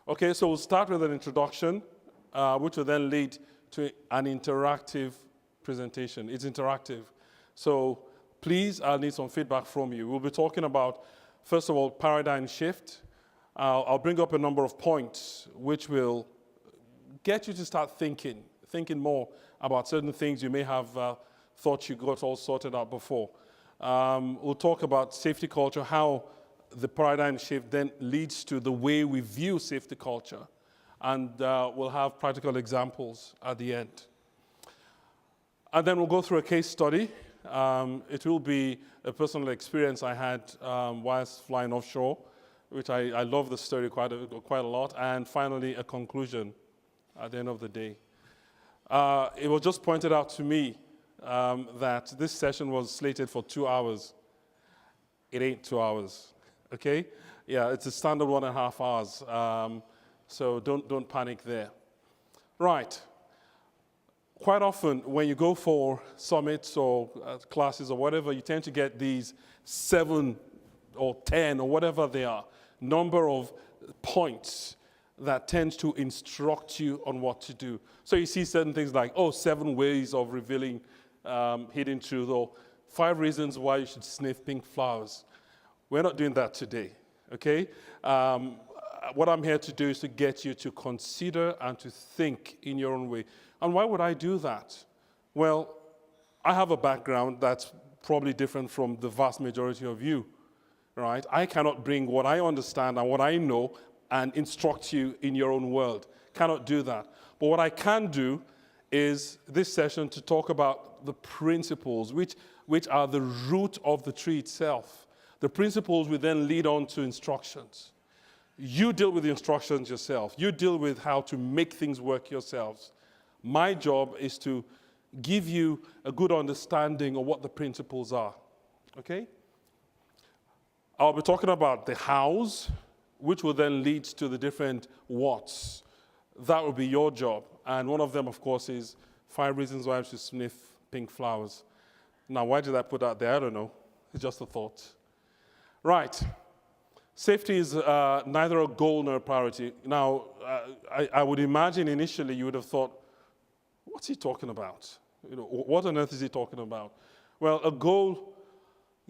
Okay, so we'll start with an introduction, which will then lead to an interactive presentation. It's interactive. So please, I'll need some feedback from you. We'll be talking about, first of all, paradigm shift. I'll bring up a number of points which will get you to start thinking more about certain things you may have thought you got all sorted out before. We'll talk about safety culture, how the paradigm shift then leads to the way we view safety culture. And we'll have practical examples at the end. And then we'll go through a case study. It will be a personal experience I had whilst flying offshore, which I love the story quite a lot. And finally, a conclusion at the end of the day. It was just pointed out to me that this session was slated for 2 hours. It ain't 2 hours, okay? Yeah, it's a standard 1.5 hours, so don't panic there. Right. Quite often, when you go for summits or classes or whatever, you tend to get these 7 or 10 or whatever they are, number of points that tends to instruct you on what to do. So you see certain things like, 7 ways of revealing hidden truth, or 5 reasons why you should sniff pink flowers. We're not doing that today, okay? What I'm here to do is to get you to consider and to think in your own way. And why would I do that? Well, I have a background that's probably different from the vast majority of you, right? I cannot bring what I understand and what I know and instruct you in your own world. Cannot do that. But what I can do is this session to talk about the principles which are the root of the tree itself. The principles will then lead on to instructions. You deal with the instructions yourself. You deal with how to make things work yourselves. My job is to give you a good understanding of what the principles are, okay? I'll be talking about the hows, which will then lead to the different whats. That will be your job. And one of them, of course, is 5 reasons why I should sniff pink flowers. Now, why did I put that there? I don't know. It's just a thought. Right. Safety is neither a goal nor a priority. Now, I would imagine initially you would have thought, what's he talking about? What on earth is he talking about? Well, a goal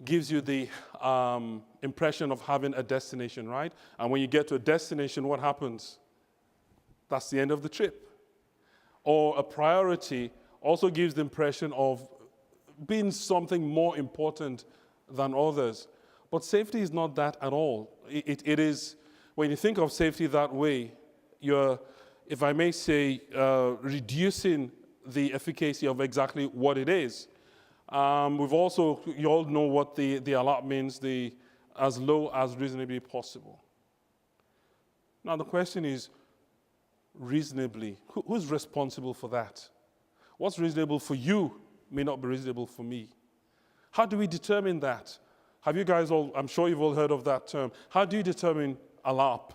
gives you the impression of having a destination, right? And when you get to a destination, what happens? That's the end of the trip. Or a priority also gives the impression of being something more important than others. But safety is not that at all. It is, when you think of safety that way, you're, if I may say, reducing the efficacy of exactly what it is. We've also, you all know what the alert means, the as low as reasonably possible. Now the question is, reasonably, who's responsible for that? What's reasonable for you may not be reasonable for me. How do we determine that? Have you guys all, I'm sure you've all heard of that term. How do you determine ALARP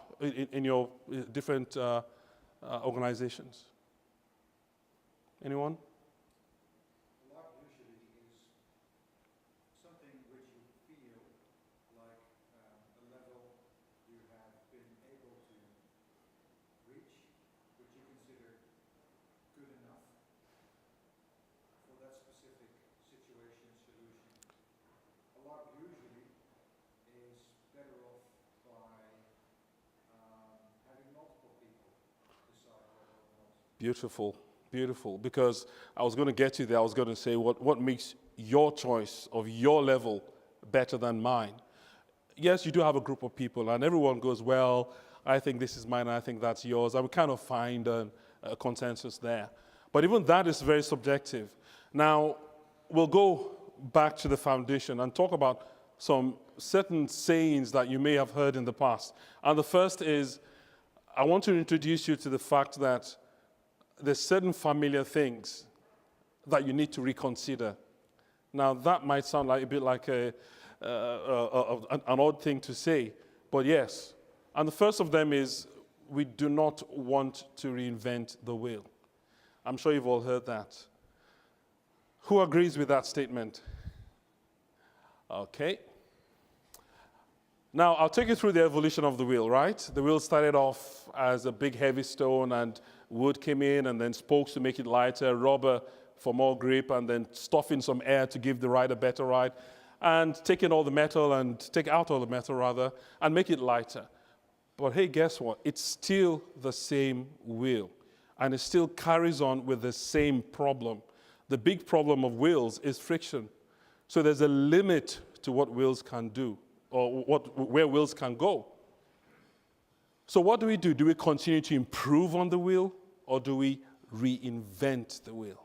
in your different organizations? Anyone? ALARP usually is something which you feel like a level you have been able to reach, which you consider good enough for that specific situation, solution. ALARP usually is better off by having multiple people decide whether or not. Beautiful, beautiful. Because I was going to get you there. I was going to say what makes your choice of your level better than mine. Yes, you do have a group of people, and everyone goes, well, I think this is mine, and I think that's yours. And we kind of find a consensus there. But even that is very subjective. Now, we'll go back to the foundation and talk about some certain sayings that you may have heard in the past. And the first is, I want to introduce you to the fact that there's certain familiar things that you need to reconsider. Now, that might sound like a bit like an odd thing to say, but yes. And the first of them is, we do not want to reinvent the wheel. I'm sure you've all heard that. Who agrees with that statement? Okay. Now, I'll take you through the evolution of the wheel, right? The wheel started off as a big heavy stone, and wood came in, and then spokes to make it lighter, rubber for more grip, and then stuffing some air to give the ride a better ride, and taking all the metal and take out all the metal rather, and make it lighter. But hey, guess what? It's still the same wheel, and it still carries on with the same problem. The big problem of wheels is friction. So there's a limit to what wheels can do, or where wheels can go. So what do? Do we continue to improve on the wheel, or do we reinvent the wheel?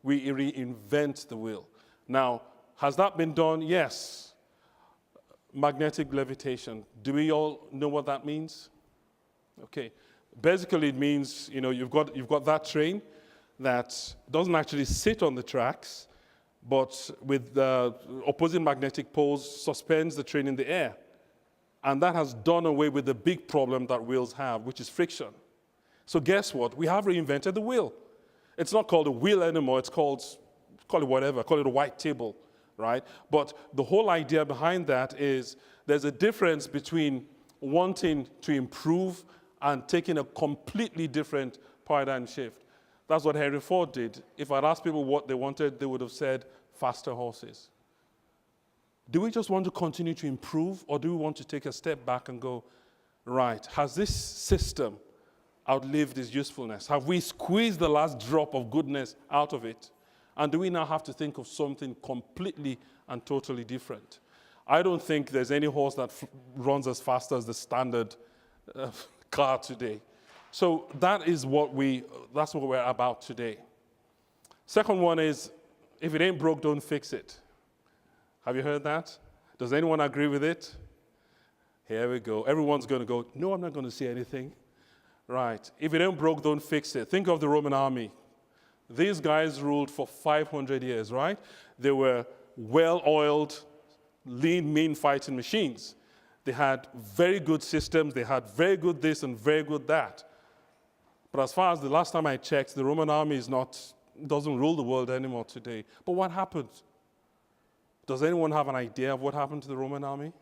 We reinvent the wheel. Now, has that been done? Yes. Magnetic levitation. Do we all know what that means? Okay. Basically, it means, you've got that train that doesn't actually sit on the tracks, but with the opposing magnetic poles suspends the train in the air. And that has done away with the big problem that wheels have, which is friction. So guess what? We have reinvented the wheel. It's not called a wheel anymore. Call it whatever. Call it a white table, right? But the whole idea behind that is there's a difference between wanting to improve and taking a completely different paradigm shift. That's what Henry Ford did. If I'd asked people what they wanted, they would have said faster horses. Do we just want to continue to improve, or do we want to take a step back and go, right, has this system outlived its usefulness? Have we squeezed the last drop of goodness out of it? And do we now have to think of something completely and totally different? I don't think there's any horse that runs as fast as the standard car today. So that's what we're about today. Second one is, if it ain't broke, don't fix it. Have you heard that? Does anyone agree with it? Here we go. Everyone's going to go, no, I'm not going to say anything. Right. If it ain't broke, don't fix it. Think of the Roman army. These guys ruled for 500 years, right? They were well-oiled, lean, mean fighting machines. They had very good systems. They had very good this and very good that. But as far as the last time I checked, the Roman army doesn't rule the world anymore today. But what happened? Does anyone have an idea of what happened to the Roman army?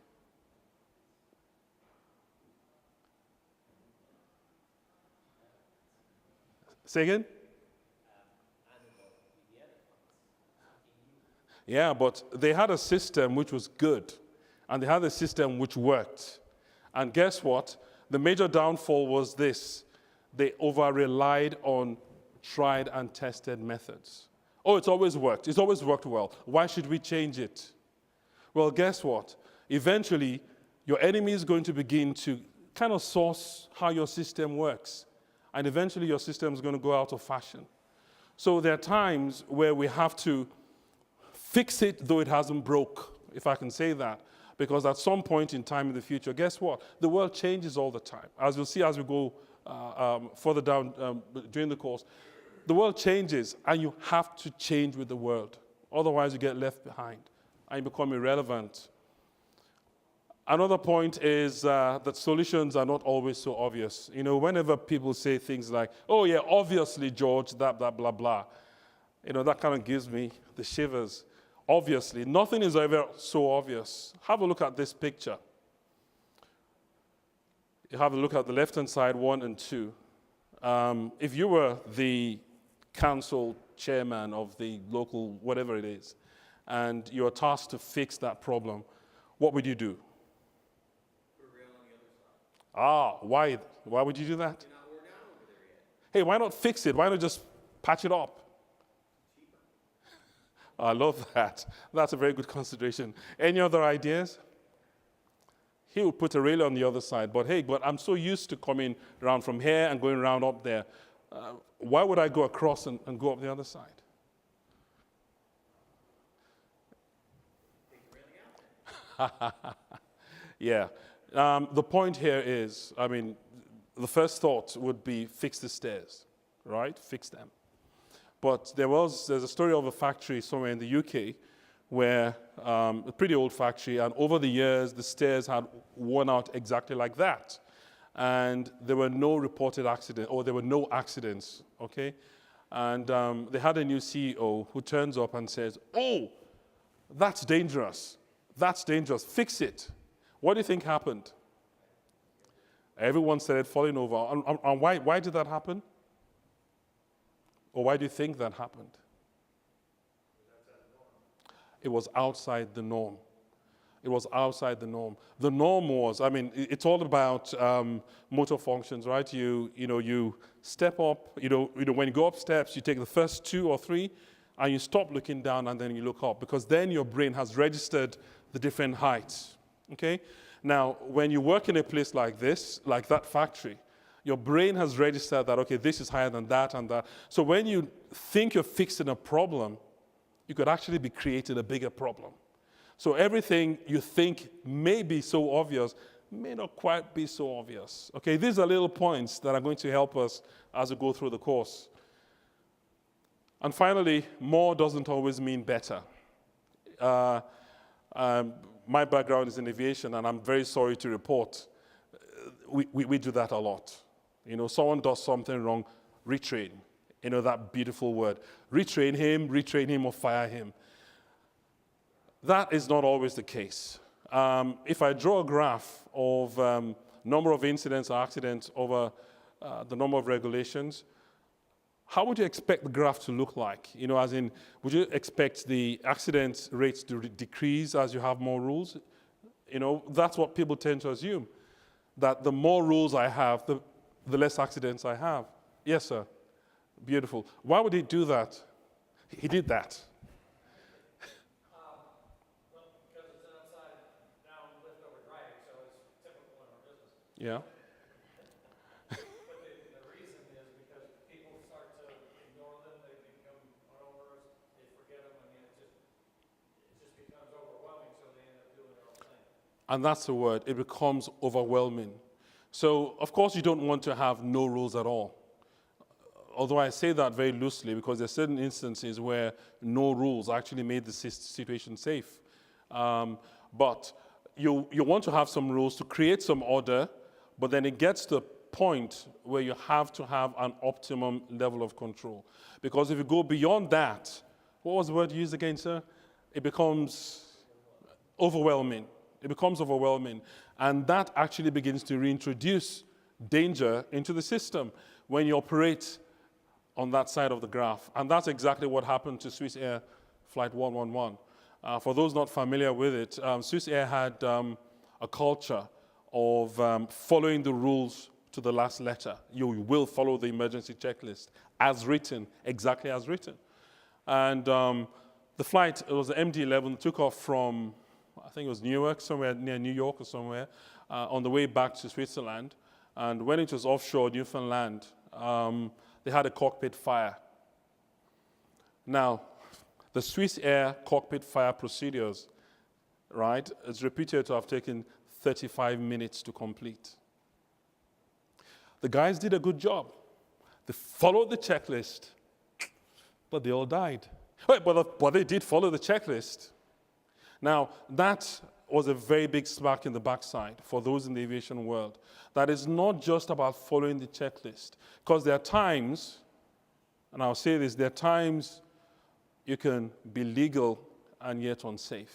Say again? Yeah, but they had a system which was good, and they had a system which worked. And guess what? The major downfall was this. They over-relied on tried and tested methods. Oh, it's always worked. It's always worked well. Why should we change it? Well, guess what? Eventually, your enemy is going to begin to kind of source how your system works. And eventually, your system is going to go out of fashion. So there are times where we have to fix it though it hasn't broke, if I can say that. Because at some point in time in the future, guess what? The world changes all the time. As you'll see as we go further down during the course, the world changes, and you have to change with the world. Otherwise, you get left behind, and you become irrelevant. Another point is that solutions are not always so obvious. Whenever people say things like, oh yeah, obviously, George, that, blah, blah, blah, that kind of gives me the shivers. Obviously, nothing is ever so obvious. Have a look at this picture. You have a look at the left-hand side, 1 and 2. If you were the council chairman of the local, whatever it is, and you're tasked to fix that problem, what would you do? Put a rail on the other side. Why? Why would you do that? We're not down over there yet. Hey, why not fix it? Why not just patch it up? I love that. That's a very good consideration. Any other ideas? He would put a rail on the other side, but I'm so used to coming around from here and going around up there. Why would I go across and go up the other side? Yeah. The point here is, the first thought would be fix the stairs, right? Fix them. But there's a story of a factory somewhere in the UK where a pretty old factory, and over the years, the stairs had worn out exactly like that. And there were no reported accidents, or there were no accidents, okay? And they had a new CEO who turns up and says, oh, that's dangerous. That's dangerous. Fix it. What do you think happened? Everyone started falling over. And why did that happen? Or why do you think that happened? It was outside the norm. It was outside the norm. The norm was, I mean, it's all about motor functions, right? You step up, when you go up steps, you take the first 2 or 3, and you stop looking down, and then you look up, because then your brain has registered the different heights, okay? Now, when you work in a place like this, like that factory, your brain has registered that, okay, this is higher than that and that. So when you think you're fixing a problem, you could actually be creating a bigger problem. So everything you think may be so obvious may not quite be so obvious. Okay, these are little points that are going to help us as we go through the course. And finally, more doesn't always mean better. My background is in aviation, and I'm very sorry to report, we do that a lot. Someone does something wrong, retrain. That beautiful word. Retrain him or fire him. That is not always the case. If I draw a graph of number of incidents or accidents over the number of regulations, how would you expect the graph to look like? As in, would you expect the accident rates to decrease as you have more rules? That's what people tend to assume, that the more rules I have, the less accidents I have. Yes, sir. Beautiful. Why would he do that? He did that. Well, because it's an upside down lift over driving, so it's typical in our business. Yeah. But the reason is because people start to ignore them, they become unowners, they forget them. I mean, it just becomes overwhelming, so they end up doing their own thing. And that's the word. It becomes overwhelming. So, of course, you don't want to have no rules at all. Although I say that very loosely, because there are certain instances where no rules actually made the situation safe. But you want to have some rules to create some order, but then it gets to a point where you have to have an optimum level of control. Because if you go beyond that, what was the word used again, sir? It becomes overwhelming. It becomes overwhelming. And that actually begins to reintroduce danger into the system when you operate on that side of the graph. And that's exactly what happened to Swiss Air Flight 111. For those not familiar with it, Swiss Air had a culture of following the rules to the last letter. You will follow the emergency checklist as written, exactly as written. And the flight, it was the MD-11, took off from, I think it was Newark, somewhere near New York or somewhere, on the way back to Switzerland. And when it was offshore Newfoundland, they had a cockpit fire. Now, the Swiss Air cockpit fire procedures, right, is reputed to have taken 35 minutes to complete. The guys did a good job. They followed the checklist, but they all died. But they did follow the checklist. Now, that was a very big smack in the backside for those in the aviation world. That is not just about following the checklist. Because there are times, and I'll say this, there are times you can be legal and yet unsafe.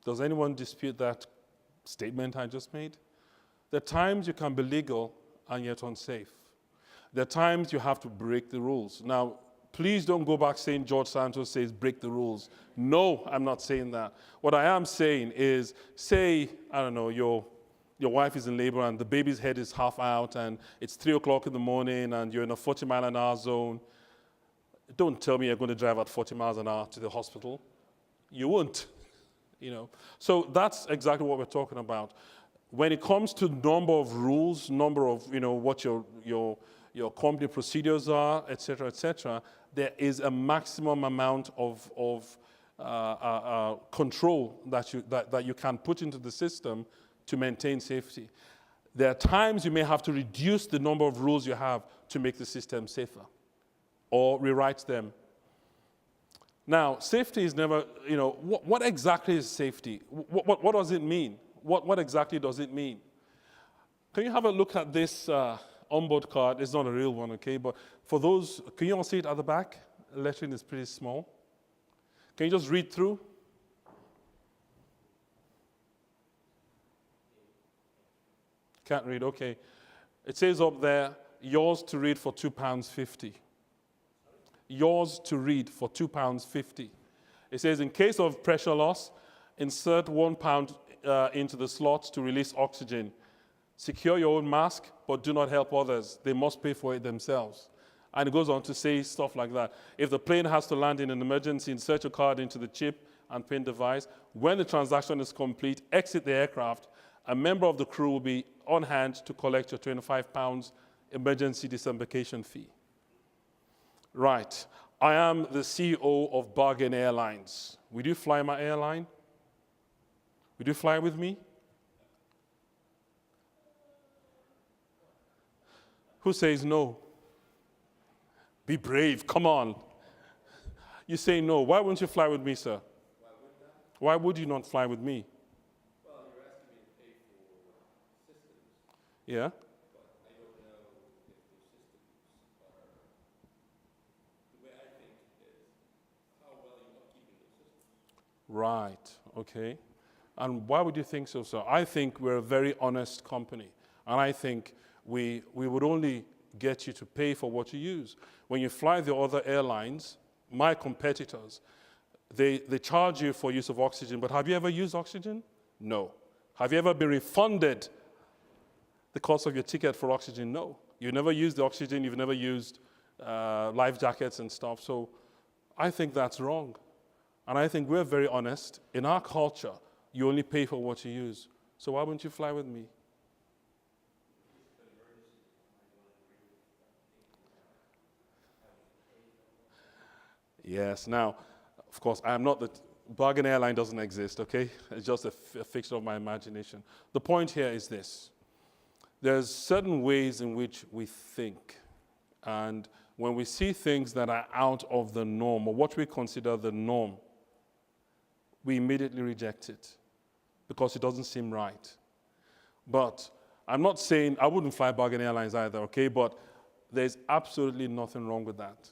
Does anyone dispute that statement I just made? There are times you can be legal and yet unsafe. There are times you have to break the rules. Now, please don't go back saying George Santos says break the rules. No, I'm not saying that. What I am saying is, say, I don't know, your wife is in labor and the baby's head is half out and it's 3 o'clock in the morning and you're in a 40-mile-an-hour zone. Don't tell me you're going to drive at 40 miles an hour to the hospital. You won't, So that's exactly what we're talking about. When it comes to number of rules, number of, what your company procedures are, et cetera, there is a maximum amount of control that you can put into the system to maintain safety. There are times you may have to reduce the number of rules you have to make the system safer or rewrite them. Now, safety is never, what exactly is safety? What does it mean? What exactly does it mean? Can you have a look at this onboard card? It's not a real one, okay? But for those, can you all see it at the back? The lettering is pretty small. Can you just read through? Can't read, okay. It says up there, yours to read for £2.50. Yours to read for £2.50. It says, in case of pressure loss, insert £1 into the slot to release oxygen. Secure your own mask, but do not help others. They must pay for it themselves. And it goes on to say stuff like that. If the plane has to land in an emergency, insert your card into the chip and PIN device. When the transaction is complete, exit the aircraft. A member of the crew will be on hand to collect your £25 emergency disembarkation fee. Right. I am the CEO of Bargain Airlines. Would you fly my airline? Would you fly with me? Who says no? Be brave, come on. You say no. Why wouldn't you fly with me, sir? Why would you not fly with me? Well, you're asking me to pay for systems, Yeah? but I don't know if the systems are, the way I think is how well you're upkeeping the systems. Right, okay. And why would you think so, sir? I think we're a very honest company. And I think we would only get you to pay for what you use. When you fly the other airlines, my competitors, they charge you for use of oxygen, but have you ever used oxygen? No. Have you ever been refunded the cost of your ticket for oxygen? No. You never used the oxygen, you've never used life jackets and stuff. So I think that's wrong. And I think we're very honest. In our culture, you only pay for what you use. So why wouldn't you fly with me? Yes, now, of course, I am not the, Bargain Airline doesn't exist, okay? It's just a fiction of my imagination. The point here is this. There's certain ways in which we think. And when we see things that are out of the norm, or what we consider the norm, we immediately reject it because it doesn't seem right. But I'm not saying, I wouldn't fly Bargain Airlines either, okay? But there's absolutely nothing wrong with that.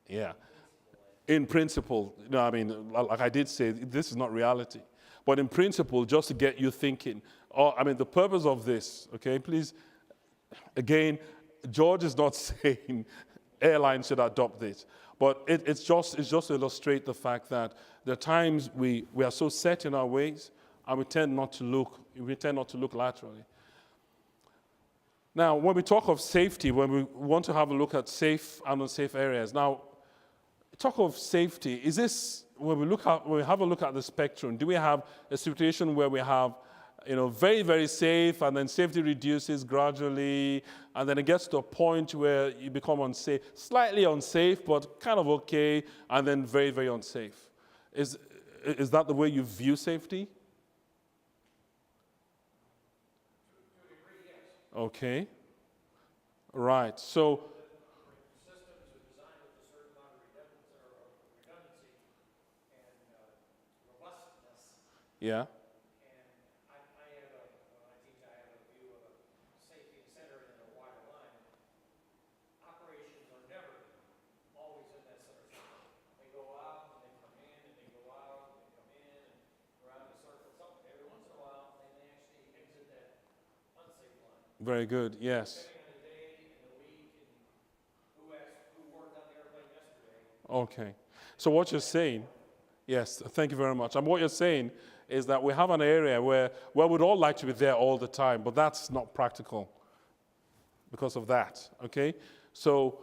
Yeah. In principle, you know, I mean, like I did say, this is not reality. But in principle, just to get you thinking, I mean, the purpose of this, okay, please, again, George is not saying airlines should adopt this. But it's just to illustrate the fact that there are times we are so set in our ways, and we tend not to look laterally. Now, when we talk of safety, when we want to have a look at safe and unsafe areas, now, talk of safety, is this, when we have a look at the spectrum, do we have a situation where we have, you know, very, very safe, and then safety reduces gradually, and then it gets to a point where you become unsafe, slightly unsafe, but kind of okay, and then very, very unsafe? Is that the way you view safety? To a degree, yes. Okay. Right. So, Systems are designed with a certain amount of redundancy and robustness. yeah. And I have when I teach, I have a view of a safety centered in a wider line. Operations are never always in that center circle. They go out and they come in, and they go out and they come in, and around a circle. So every once in a while, they may actually exit that unsafe line. Very good. Yes. Depending on the day and the week and who worked on the airplane yesterday. Okay. So what you're saying, yes, thank you very much. And what you're saying is that we have an area where we'd all like to be there all the time, but that's not practical because of that, okay? So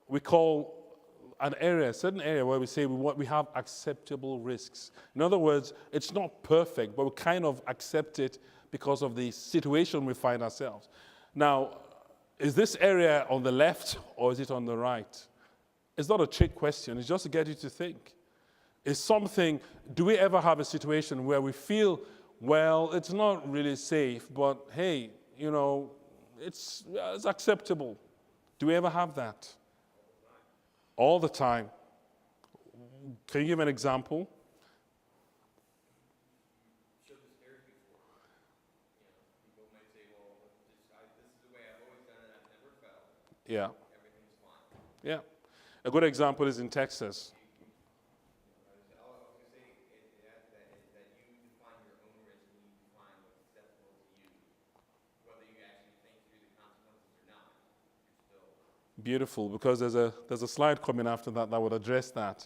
we call an area, a certain area where we say we have acceptable risks. In other words, it's not perfect, but we kind of accept it because of the situation we find ourselves. Now, is this area on the left or is it on the right? It's not a trick question, it's just to get you to think. Do we ever have a situation where we feel, well, it's not really safe, but hey, you know, it's acceptable? Do we ever have that? All the time. Can you give an example? Showed this here before. You know, people might say, well, this is the way I've always done it, I've never fell. Yeah. everything's fine. Yeah. A good example is in Texas. All I was gonna say, that you define your own risk and you define what's acceptable to you. Whether you actually think through the consequences or not, you're still. Beautiful, because there's a slide coming after that that would address that.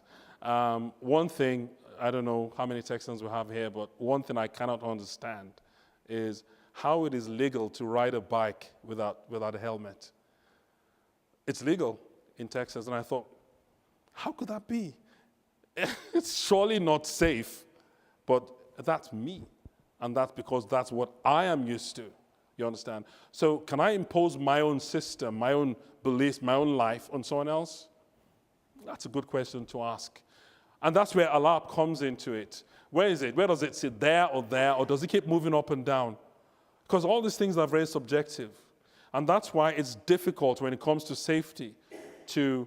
One thing, I don't know how many Texans we have here, but one thing I cannot understand is how it is legal to ride a bike without a helmet. It's legal in Texas, and I thought, how could that be? It's surely not safe, but that's me, and that's because that's what I am used to. You understand? So can I impose my own system, my own beliefs, my own life on someone else? That's a good question to ask. And that's where alarm comes into it. Where is it? Where does it sit? There, or does it keep moving up and down? Because all these things are very subjective. And that's why it's difficult when it comes to safety to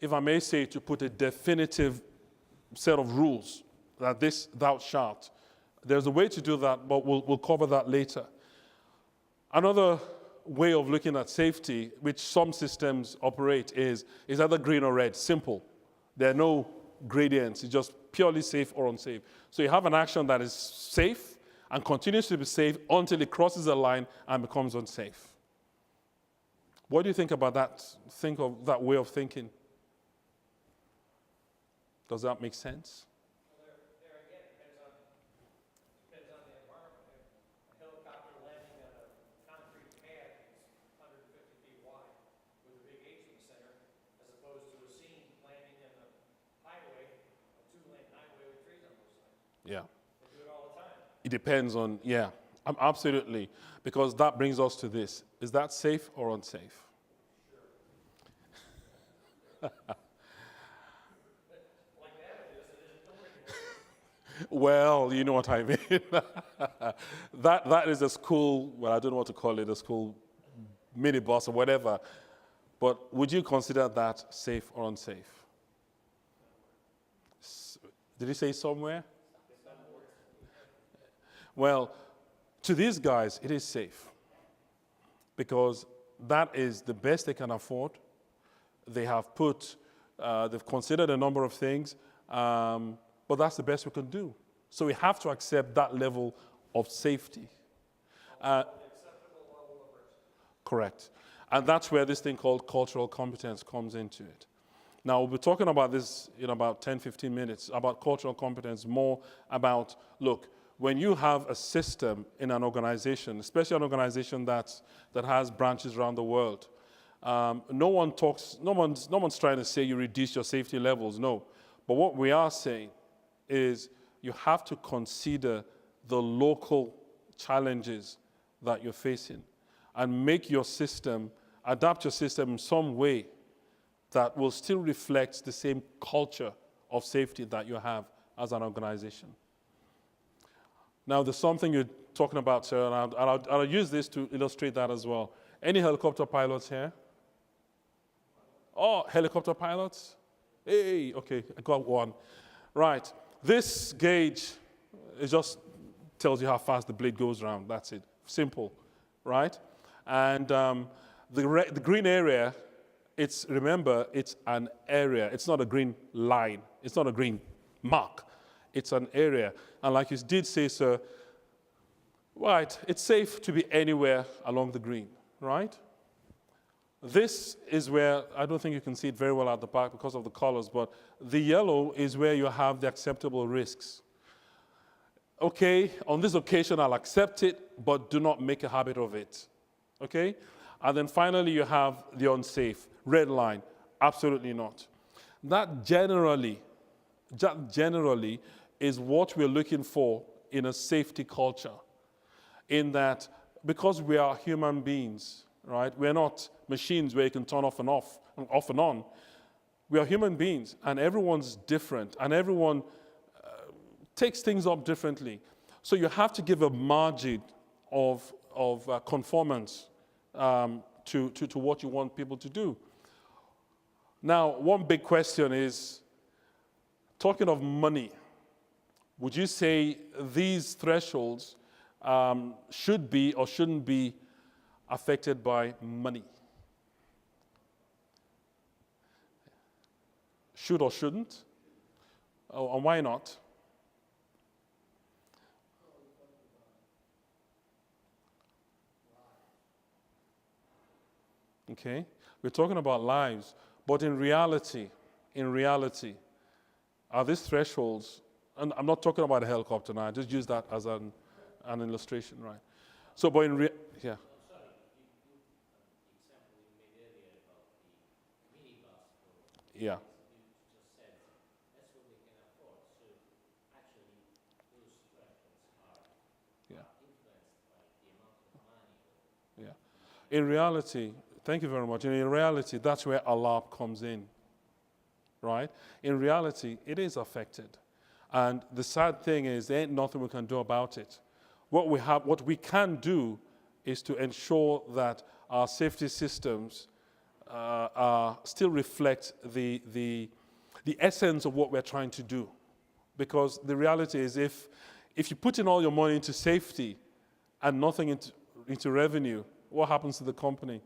if I may say, to put a definitive set of rules that this thou shalt. There's a way to do that, but we'll cover that later. Another way of looking at safety, which some systems operate, is either green or red, simple. There are no gradients, it's just purely safe or unsafe. So you have an action that is safe and continues to be safe until it crosses a line and becomes unsafe. What do you think about that? Think of that way of thinking. Does that make sense? Well, there again, depends on the environment. A helicopter landing on a concrete pad is 150 feet wide with a big H in the center, as opposed to a scene landing in a highway, a two-lane highway with trees on both sides. Yeah. They do it all the time. It depends on, yeah, absolutely. Because that brings us to this. Is that safe or unsafe? Well, you know what I mean. that is a school, well, I don't know what to call it, a school minibus or whatever. But would you consider that safe or unsafe? Did you say somewhere? Well, to these guys, it is safe. Because that is the best they can afford. They have they've considered a number of things. But that's the best we can do. So we have to accept that level of safety. Acceptable level of risk. Correct. And that's where this thing called cultural competence comes into it. Now, we'll be talking about this in about 10, 15 minutes, about cultural competence, more about, look, when you have a system in an organization, especially an organization that has branches around the world, no one's trying to say you reduce your safety levels, no. But what we are saying is you have to consider the local challenges that you're facing and make your system, adapt your system in some way that will still reflect the same culture of safety that you have as an organization. Now, there's something you're talking about, sir, and I'll use this to illustrate that as well. Any helicopter pilots here? Oh, helicopter pilots? Hey, okay, I got one. Right, this gauge, it just tells you how fast the blade goes around. That's it, simple, right? And the green area, remember, it's an area. It's not a green line. It's not a green mark. It's an area. And like you did say, sir, right, it's safe to be anywhere along the green, right? This is where, I don't think you can see it very well at the back because of the colors, but the yellow is where you have the acceptable risks. Okay, on this occasion I'll accept it, but do not make a habit of it. Okay? And then finally you have the unsafe, red line, absolutely not. That generally is what we're looking for in a safety culture. In that, because we are human beings, right? We're not machines where you can turn off and on. We are human beings, and everyone's different, and everyone takes things up differently. So you have to give a margin of conformance to what you want people to do. Now, one big question is, talking of money, would you say these thresholds should be or shouldn't be affected by money? Should or shouldn't? Oh, and why not? Okay, we're talking about lives, but in reality, are these thresholds, and I'm not talking about a helicopter now, I just use that as an illustration, right? So, but in yeah. Sorry, you example you made earlier about the minibus for Yeah. you just said that's what they can afford. So actually, those thresholds are Yeah. influenced by the amount of money. Yeah. In reality, thank you very much. And in reality, that's where ALAP comes in, right? In reality, it is affected. And the sad thing is, there ain't nothing we can do about it. What we can do is to ensure that our safety systems still reflect the essence of what we're trying to do. Because the reality is, if you put in all your money into safety and nothing into revenue, what happens to the company?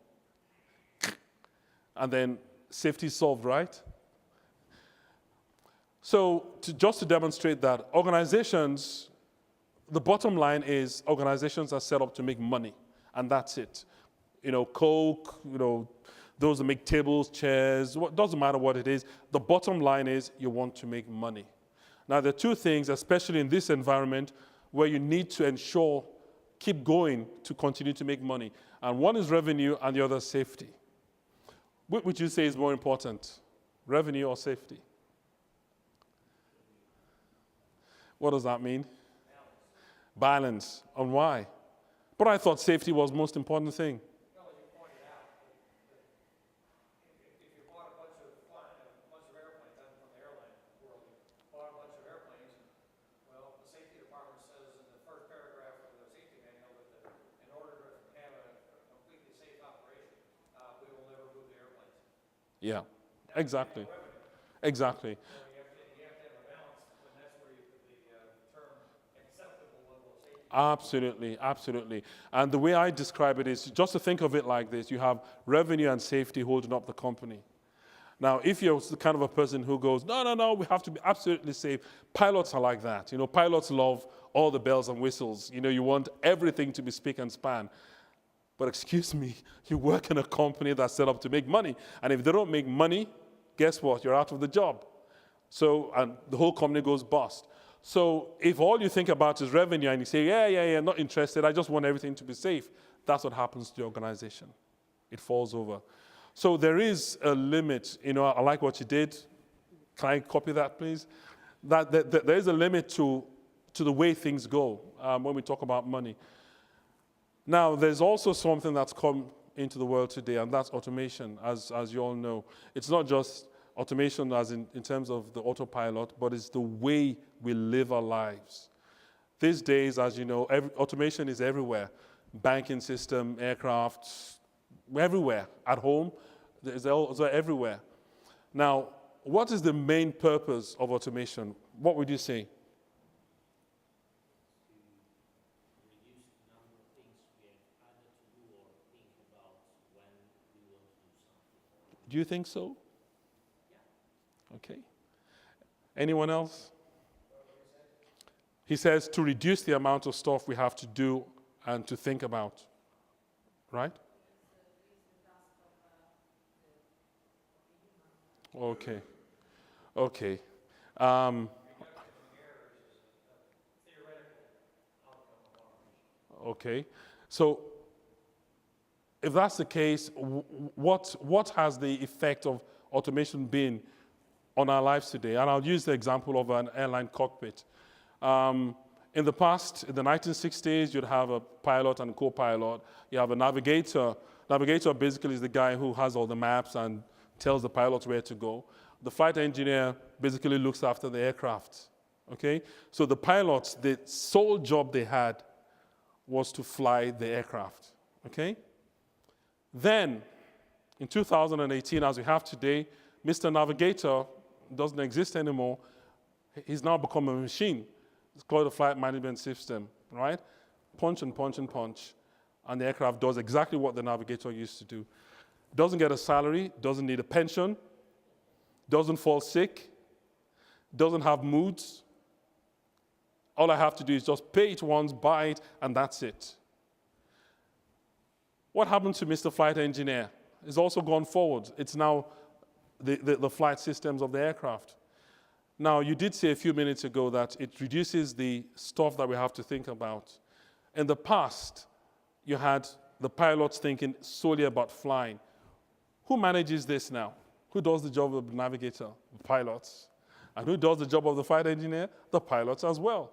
And then safety is solved, right? So just to demonstrate that, organizations, the bottom line is organizations are set up to make money, and that's it. You know, Coke, you know, those that make tables, chairs, doesn't matter what it is. The bottom line is you want to make money. Now, there are two things, especially in this environment, where you need to ensure, keep going to continue to make money. And one is revenue and the other is safety. What would you say is more important, revenue or safety? What does that mean? Balance. And why? But I thought safety was the most important thing. No, as you pointed out, if you bought a bunch of airplanes, I'm from the airline world, bought a bunch of airplanes, well, the safety department says in the first paragraph of the safety manual that in order to have a completely safe operation, we will never move the airplanes. Yeah, exactly. Exactly. So you have to have a balance, and that's where you put the term acceptable level of safety. Absolutely, absolutely. And the way I describe it is just to think of it like this. You have revenue and safety holding up the company. Now, if you're the kind of a person who goes, no, we have to be absolutely safe. Pilots are like that. You know, pilots love all the bells and whistles. You know, you want everything to be spick and span. But excuse me, you work in a company that's set up to make money. And if they don't make money, guess what? You're out of the job. So, and the whole company goes bust. So if all you think about is revenue and you say, yeah, not interested, I just want everything to be safe, that's what happens to the organization. It falls over. So there is a limit. You know, I like what you did. Can I copy that, please? That there is a limit to the way things go when we talk about money. Now, there's also something that's come into the world today, and that's automation, as you all know. It's not just automation as in terms of the autopilot, but it's the way we live our lives. These days, as you know, automation is everywhere. Banking system, aircraft, everywhere. At home, it's everywhere. Now, what is the main purpose of automation? What would you say? Reduce the number of things we have either to do or think about when we want to do something. Do you think so? Yeah. Okay. Anyone else? He says to reduce the amount of stuff we have to do and to think about. Right? Okay. Okay. Okay. So if that's the case, what has the effect of automation been on our lives today? And I'll use the example of an airline cockpit. In the past, in the 1960s, you'd have a pilot and a co-pilot. You have a navigator. Navigator basically is the guy who has all the maps and tells the pilot where to go. The flight engineer basically looks after the aircraft. Okay? So the pilots, the sole job they had was to fly the aircraft. Okay? Then, in 2018, as we have today, Mr. Navigator doesn't exist anymore. He's now become a machine. It's called a flight management system, right? Punch and punch and punch. And the aircraft does exactly what the navigator used to do. Doesn't get a salary, doesn't need a pension. doesn't fall sick, doesn't have moods. All I have to do is just pay it once, buy it, and that's it. What happened to Mr. Flight Engineer? It's also gone forward. It's now the flight systems of the aircraft. Now, you did say a few minutes ago that it reduces the stuff that we have to think about. In the past, you had the pilots thinking solely about flying. Who manages this now? Who does the job of the navigator? The pilots. And who does the job of the flight engineer? The pilots as well.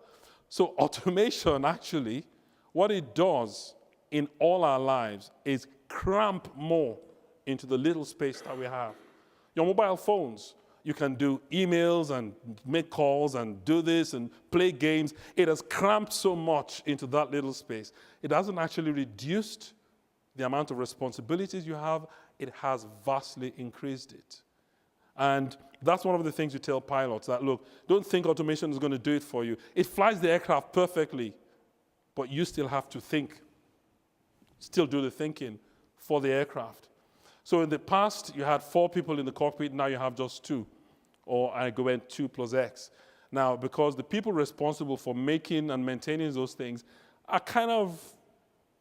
So automation, actually, what it does in all our lives is cramp more into the little space that we have. Your mobile phones, you can do emails and make calls and do this and play games. It has cramped so much into that little space. It hasn't actually reduced the amount of responsibilities you have. It has vastly increased it. And that's one of the things you tell pilots, that, look, don't think automation is going to do it for you. It flies the aircraft perfectly, but you still have to think, still do the thinking for the aircraft. So in the past, you had 4 people in the cockpit. Now you have just 2, or I go in 2 plus X. Now, because the people responsible for making and maintaining those things are kind of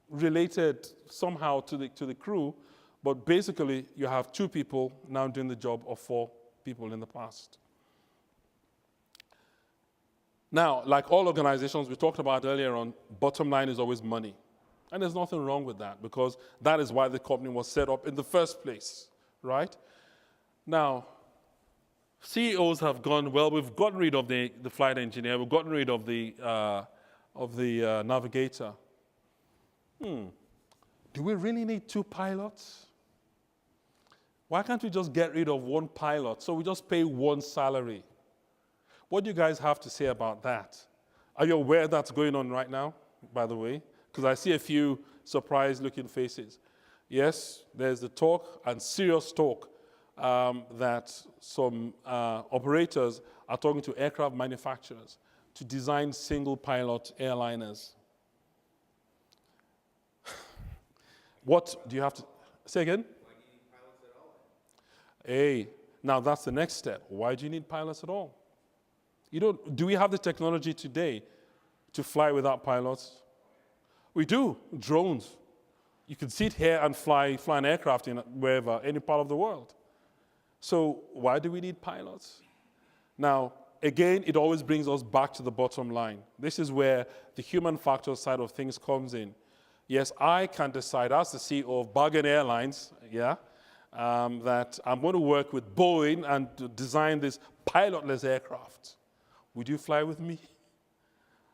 related somehow to the crew, but basically you have 2 people now doing the job of 4 people in the past. Now, like all organizations we talked about earlier on, bottom line is always money. And there's nothing wrong with that, because that is why the company was set up in the first place, right? Now, CEOs have gone, well, we've gotten rid of the flight engineer, we've gotten rid of the navigator. Do we really need 2 pilots? Why can't we just get rid of 1 pilot, so we just pay 1 salary? What do you guys have to say about that? Are you aware that's going on right now, by the way? Because I see a few surprised-looking faces. Yes, there's the talk, and serious talk, that some operators are talking to aircraft manufacturers to design single-pilot airliners. What do you have to say again? Why do you need pilots at all? Hey, now that's the next step. Why do you need pilots at all? Do we have the technology today to fly without pilots? We do. Drones. You can sit here and fly an aircraft in wherever, any part of the world. So why do we need pilots? Now, again, it always brings us back to the bottom line. This is where the human factor side of things comes in. Yes, I can decide as the CEO of Bargain Airlines, that I'm going to work with Boeing and to design this pilotless aircraft. Would you fly with me?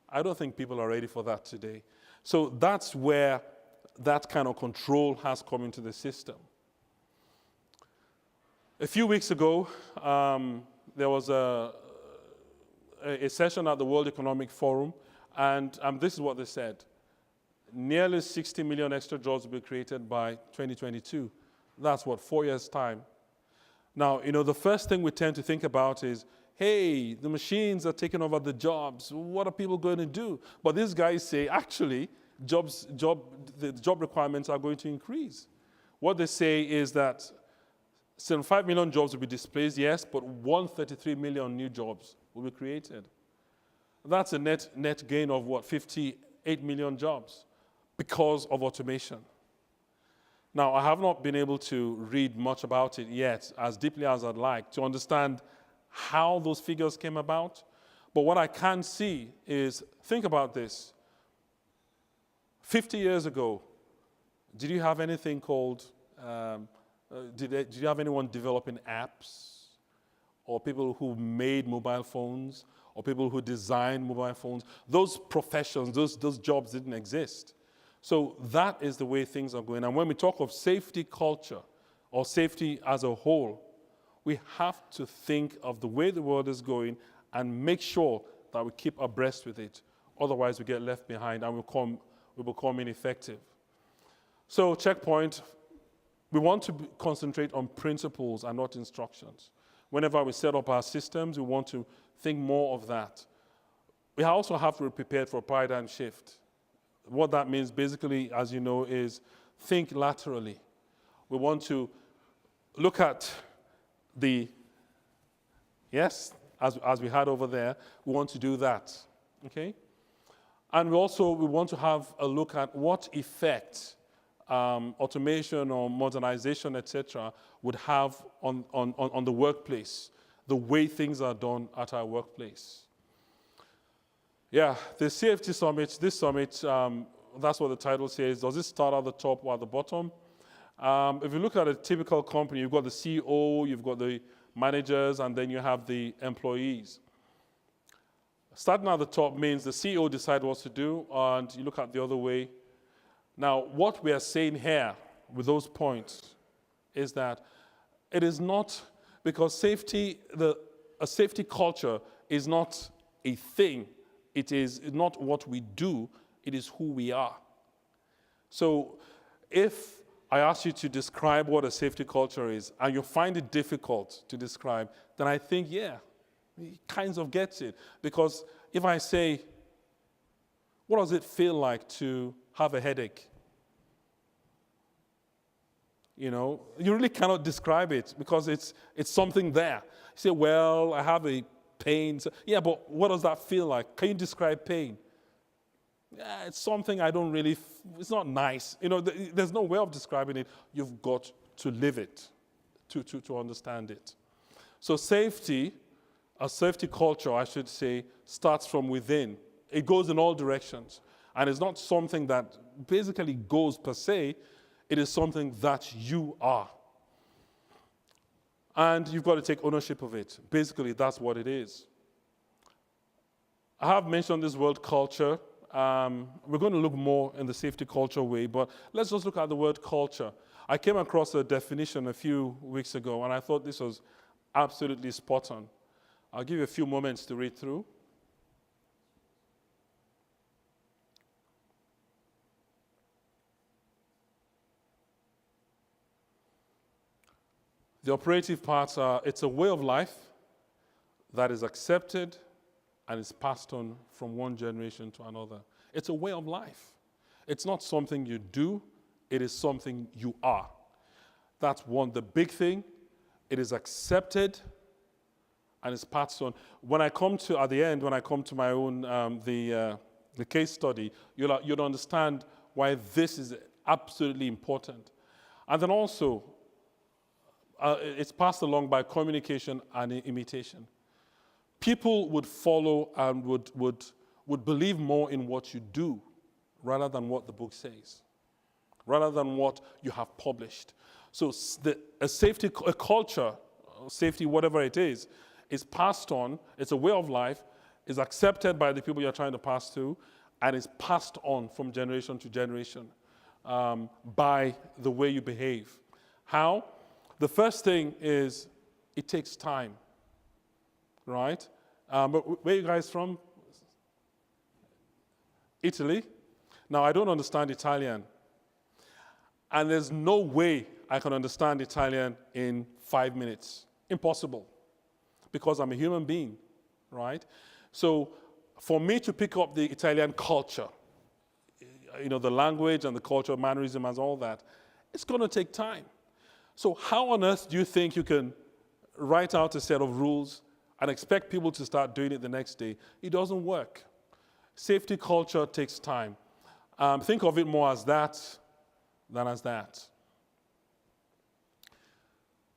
I don't think people are ready for that today. So that's where that kind of control has come into the system. A few weeks ago, there was a session at the World Economic Forum, and this is what they said. Nearly 60 million extra jobs will be created by 2022. That's what, 4 years' time. Now, the first thing we tend to think about is, hey, the machines are taking over the jobs. What are people going to do? But these guys say, actually, the job requirements are going to increase. What they say is that 75 million jobs will be displaced, yes, but 133 million new jobs will be created. That's a net gain of what, 58 million jobs because of automation. Now, I have not been able to read much about it yet, as deeply as I'd like, to understand how those figures came about. But what I can see is, think about this. 50 years ago, did you have anything called, did you have anyone developing apps? Or people who made mobile phones? Or people who designed mobile phones? Those professions, those jobs didn't exist. So that is the way things are going. And when we talk of safety culture, or safety as a whole, we have to think of the way the world is going and make sure that we keep abreast with it. Otherwise, we get left behind and we become ineffective. So, checkpoint, we want to concentrate on principles and not instructions. Whenever we set up our systems, we want to think more of that. We also have to be prepared for a paradigm shift. What that means, basically, as you know, is think laterally. We want to look at the Yes, as we had over there, we want to do that. Okay? And we want to have a look at what effect automation or modernization, etc., would have on the workplace, the way things are done at our workplace. Yeah, the CFT Summit, this summit, that's what the title says. Does it start at the top or at the bottom? If you look at a typical company, you've got the CEO, you've got the managers, and then you have the employees. Starting at the top means the CEO decides what to do, and you look at the other way. Now, what we are saying here with those points is that it is not, because a safety culture is not a thing. It is not what we do, it is who we are. So if I ask you to describe what a safety culture is, and you find it difficult to describe, then I think, yeah, he kind of gets it. Because if I say, what does it feel like to have a headache? You know, you really cannot describe it because it's something there. You say, well, I have a pain. So, yeah, but what does that feel like? Can you describe pain? Yeah, it's something I don't really, it's not nice. You know, there's no way of describing it. You've got to live it to understand it. So safety, a safety culture, I should say, starts from within. It goes in all directions. And it's not something that basically goes per se. It is something that you are. And you've got to take ownership of it. Basically, that's what it is. I have mentioned this word culture. We're going to look more in the safety culture way, but let's just look at the word culture. I came across a definition a few weeks ago, and I thought this was absolutely spot on. I'll give you a few moments to read through. The operative parts are, it's a way of life that is accepted and is passed on from one generation to another. It's a way of life. It's not something you do, it is something you are. That's one, the big thing. It is accepted and is passed on. When I come to, at the end, when I come to my own, the case study, you'll understand why this is absolutely important. And then also, it's passed along by communication and imitation. People would follow and would believe more in what you do rather than what the book says, rather than what you have published. So a culture, safety, whatever it is passed on. It's a way of life, is accepted by the people you're trying to pass to, and is passed on from generation to generation by the way you behave. How? The first thing is it takes time, right? But where are you guys from? Italy? Now, I don't understand Italian. And there's no way I can understand Italian in 5 minutes. Impossible. Because I'm a human being, right? So for me to pick up the Italian culture, you know, the language and the culture, mannerism and all that, it's going to take time. So how on earth do you think you can write out a set of rules and expect people to start doing it the next day? It doesn't work. Safety culture takes time. Think of it more as that than as that.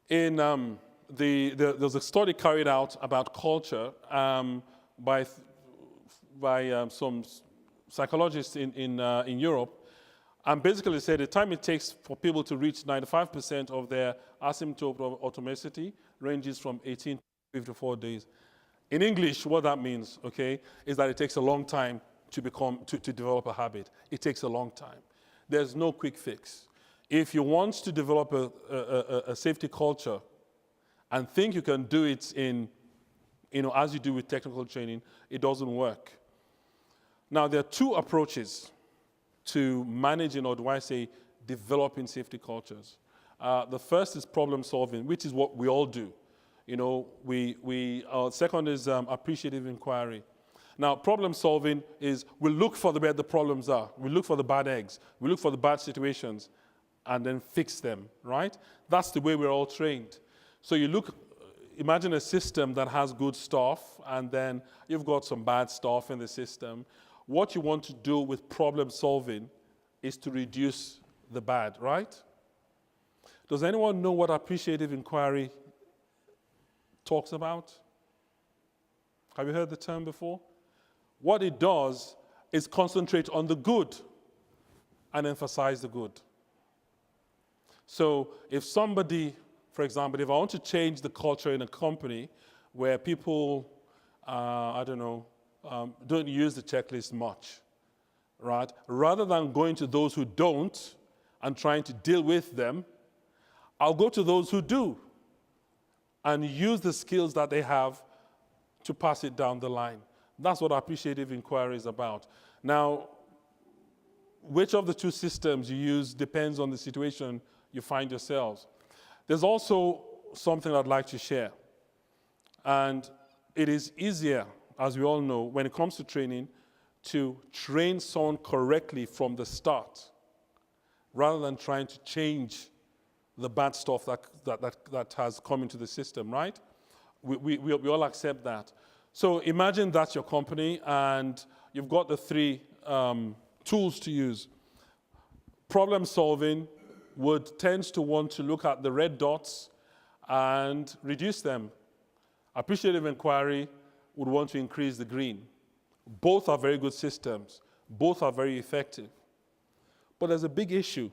There's a study carried out about culture by some psychologists in Europe. And basically said the time it takes for people to reach 95% of their asymptote of automaticity ranges from 18 to 54 days. In English, what that means, okay, is that it takes a long time to develop a habit. It takes a long time. There's no quick fix. If you want to develop a safety culture and think you can do it in, you know, as you do with technical training, it doesn't work. Now, there are two approaches to managing, or do I say developing safety cultures. The first is problem solving, which is what we all do. You know, second is appreciative inquiry. Now, problem solving is we look for where the problems are. We look for the bad eggs. We look for the bad situations and then fix them, right? That's the way we're all trained. So you look, imagine a system that has good stuff, and then you've got some bad stuff in the system. What you want to do with problem solving is to reduce the bad, right? Does anyone know what appreciative inquiry talks about? Have you heard the term before? What it does is concentrate on the good and emphasize the good. So if somebody, for example, if I want to change the culture in a company where people, don't use the checklist much, right? Rather than going to those who don't and trying to deal with them, I'll go to those who do and use the skills that they have to pass it down the line. That's what appreciative inquiry is about. Now, which of the two systems you use depends on the situation you find yourselves. There's also something I'd like to share. And it is easier, as we all know, when it comes to training, to train someone correctly from the start, rather than trying to change the bad stuff that has come into the system, right? We all accept that. So imagine that's your company, and you've got the three tools to use. Problem solving tends to want to look at the red dots and reduce them. Appreciative inquiry would want to increase the green. Both are very good systems. Both are very effective. But there's a big issue.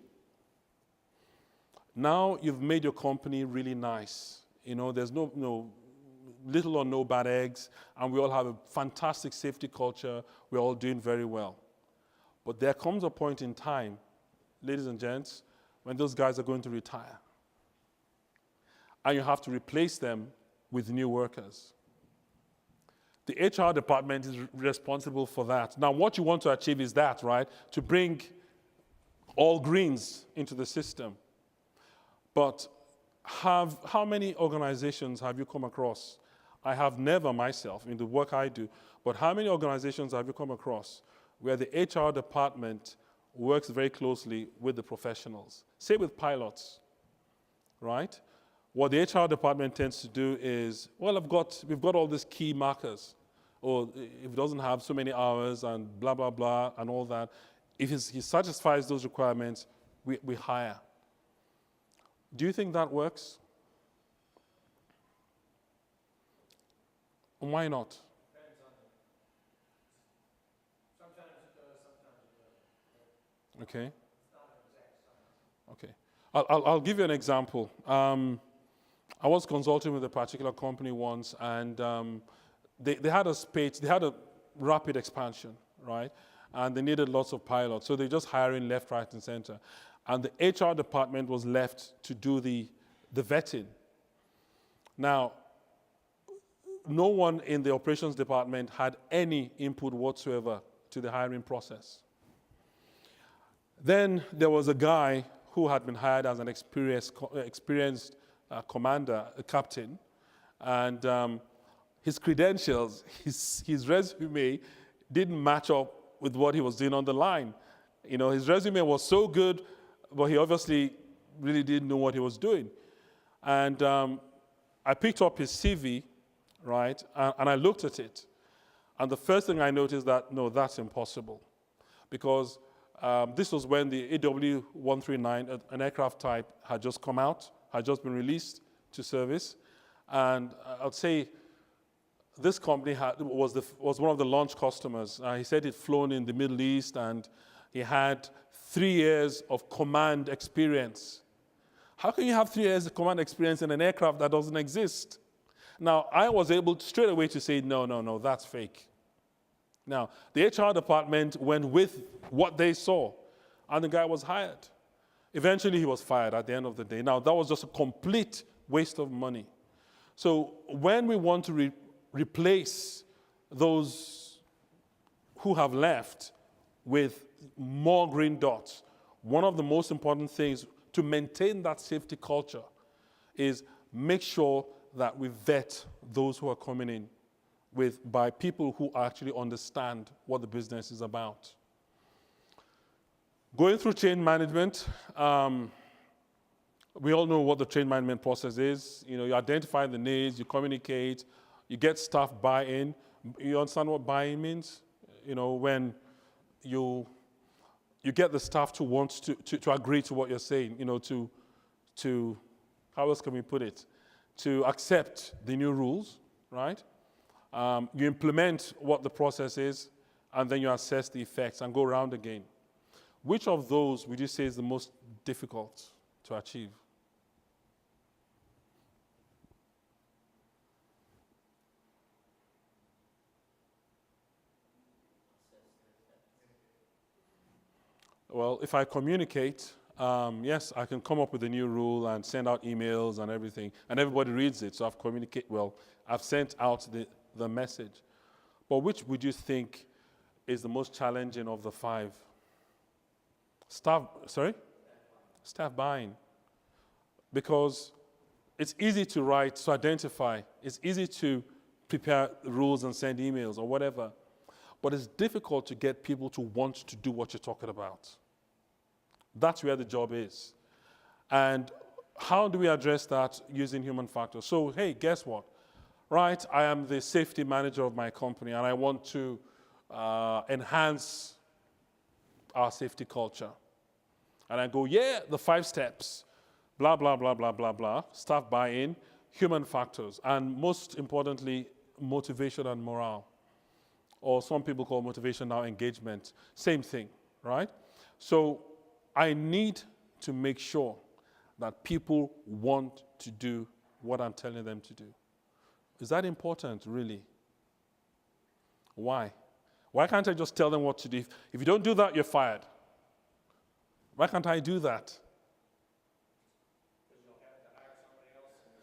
Now you've made your company really nice. There's no little or no bad eggs, and we all have a fantastic safety culture. We're all doing very well. But there comes a point in time, ladies and gents, when those guys are going to retire. And you have to replace them with new workers. The HR department is responsible for that. Now, what you want to achieve is that, right? To bring all greens into the system. But how many organizations have you come across? I have never myself in the work I do, but how many organizations have you come across where the HR department works very closely with the professionals? Say with pilots, right? What the HR department tends to do is, well, we've got all these key markers, or if it doesn't have so many hours and blah, blah, blah, and all that, if he satisfies those requirements, we hire. Do you think that works? And why not? Depends on it. Sometimes it does, sometimes it doesn't. Okay. It's not an exact science. Okay. I'll give you an example. I was consulting with a particular company once, and they had a rapid expansion, right? And they needed lots of pilots, so they're just hiring left, right, and center. And the HR department was left to do the vetting. Now, no one in the operations department had any input whatsoever to the hiring process. Then there was a guy who had been hired as an experienced commander, a captain, and his credentials, his resume didn't match up with what he was doing on the line. His resume was so good, but he obviously really didn't know what he was doing. And I picked up his CV, right, and I looked at it. And the first thing I noticed that, no, that's impossible. Because this was when the AW139, an aircraft type, had just come out, had just been released to service. And I'd say this company was one of the launch customers. He said he'd flown in the Middle East, and he had 3 years of command experience. How can you have 3 years of command experience in an aircraft that doesn't exist? Now, I was able straight away to say, no, that's fake. Now, the HR department went with what they saw, and the guy was hired. Eventually, he was fired at the end of the day. Now, that was just a complete waste of money. So when we want to replace those who have left with more green dots, one of the most important things to maintain that safety culture is make sure that we vet those who are coming in by people who actually understand what the business is about. Going through change management, We all know what the train management process is. You know, you identify the needs, you communicate, you get staff buy-in. You understand what buy-in means? You know, when you get the staff to want to agree to what you're saying, you know, to how else can we put it? To accept the new rules, right? You implement what the process is, and then you assess the effects and go around again. Which of those would you say is the most difficult to achieve? Well, if I communicate, yes, I can come up with a new rule and send out emails and everything, and everybody reads it. So I've sent out the message. But which would you think is the most challenging of the 5? Staff buying. Because it's easy to write, to identify. It's easy to prepare rules and send emails or whatever. But it's difficult to get people to want to do what you're talking about. That's where the job is. And how do we address that using human factors? So, hey, guess what? Right, I am the safety manager of my company, and I want to enhance our safety culture. And I go, yeah, the 5 steps, blah, blah, blah, blah, blah, blah, staff buy-in, human factors, and most importantly, motivation and morale. Or some people call motivation now engagement. Same thing, right? So I need to make sure that people want to do what I'm telling them to do. Is that important, really? Why? Why can't I just tell them what to do? If you don't do that, you're fired. Why can't I do that? Because you'll have to hire somebody else and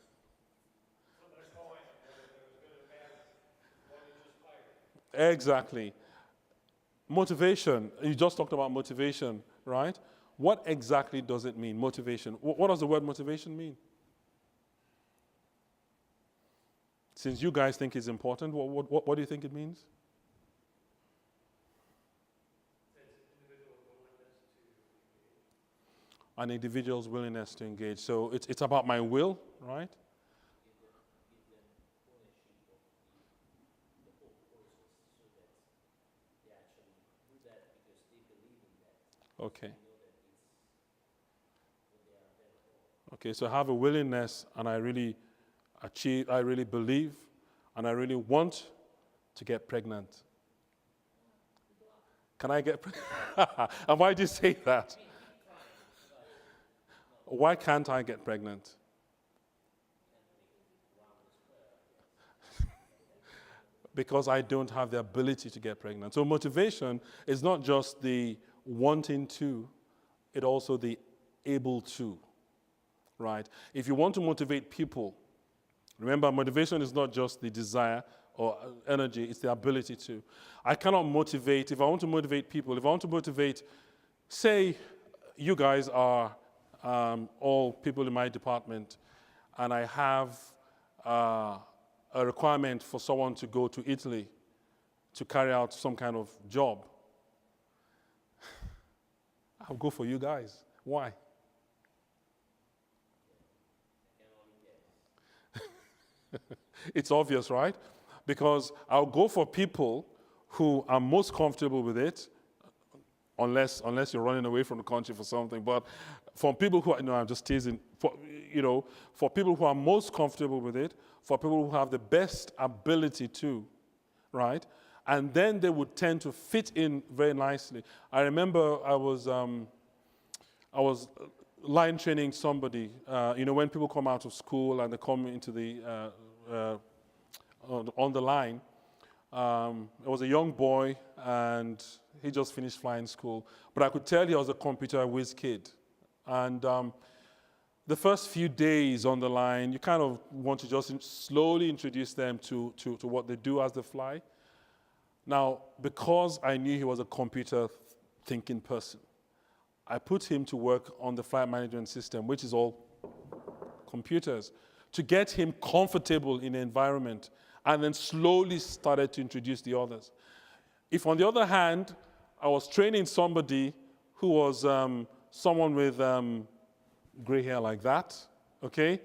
flip a coin, whether it was good or bad, what you just fired. Exactly. Motivation. You just talked about motivation, right? What exactly does it mean, motivation? What does the word motivation mean? Since you guys think it's important, what do you think it means? An individual's willingness to engage. So it's about my will, right? Okay. Okay, so I have a willingness, and I really believe, and I really want to get pregnant. Can I get pregnant? And why do you say that? Why can't I get pregnant? Because I don't have the ability to get pregnant. So motivation is not just the wanting to, it's also the able to, right? If you want to motivate people, remember, motivation is not just the desire or energy, it's the ability to. I cannot motivate, if I want to motivate people, if I want to motivate, say you guys are all people in my department, and I have a requirement for someone to go to Italy to carry out some kind of job. I'll go for you guys. Why? It's obvious, right? Because I'll go for people who are most comfortable with it, unless you're running away from the country for something. But for people who are, no, I'm just teasing. For people who are most comfortable with it, for people who have the best ability to, right? And then they would tend to fit in very nicely. I remember I was line training somebody. When people come out of school and they come into the on the line, it was a young boy, and he just finished flying school. But I could tell he was a computer whiz kid. And the first few days on the line, you kind of want to just slowly introduce them to what they do as they fly. Now, because I knew he was a computer thinking person, I put him to work on the flight management system, which is all computers, to get him comfortable in the environment, and then slowly started to introduce the others. If, on the other hand, I was training somebody who was someone with gray hair like that, okay?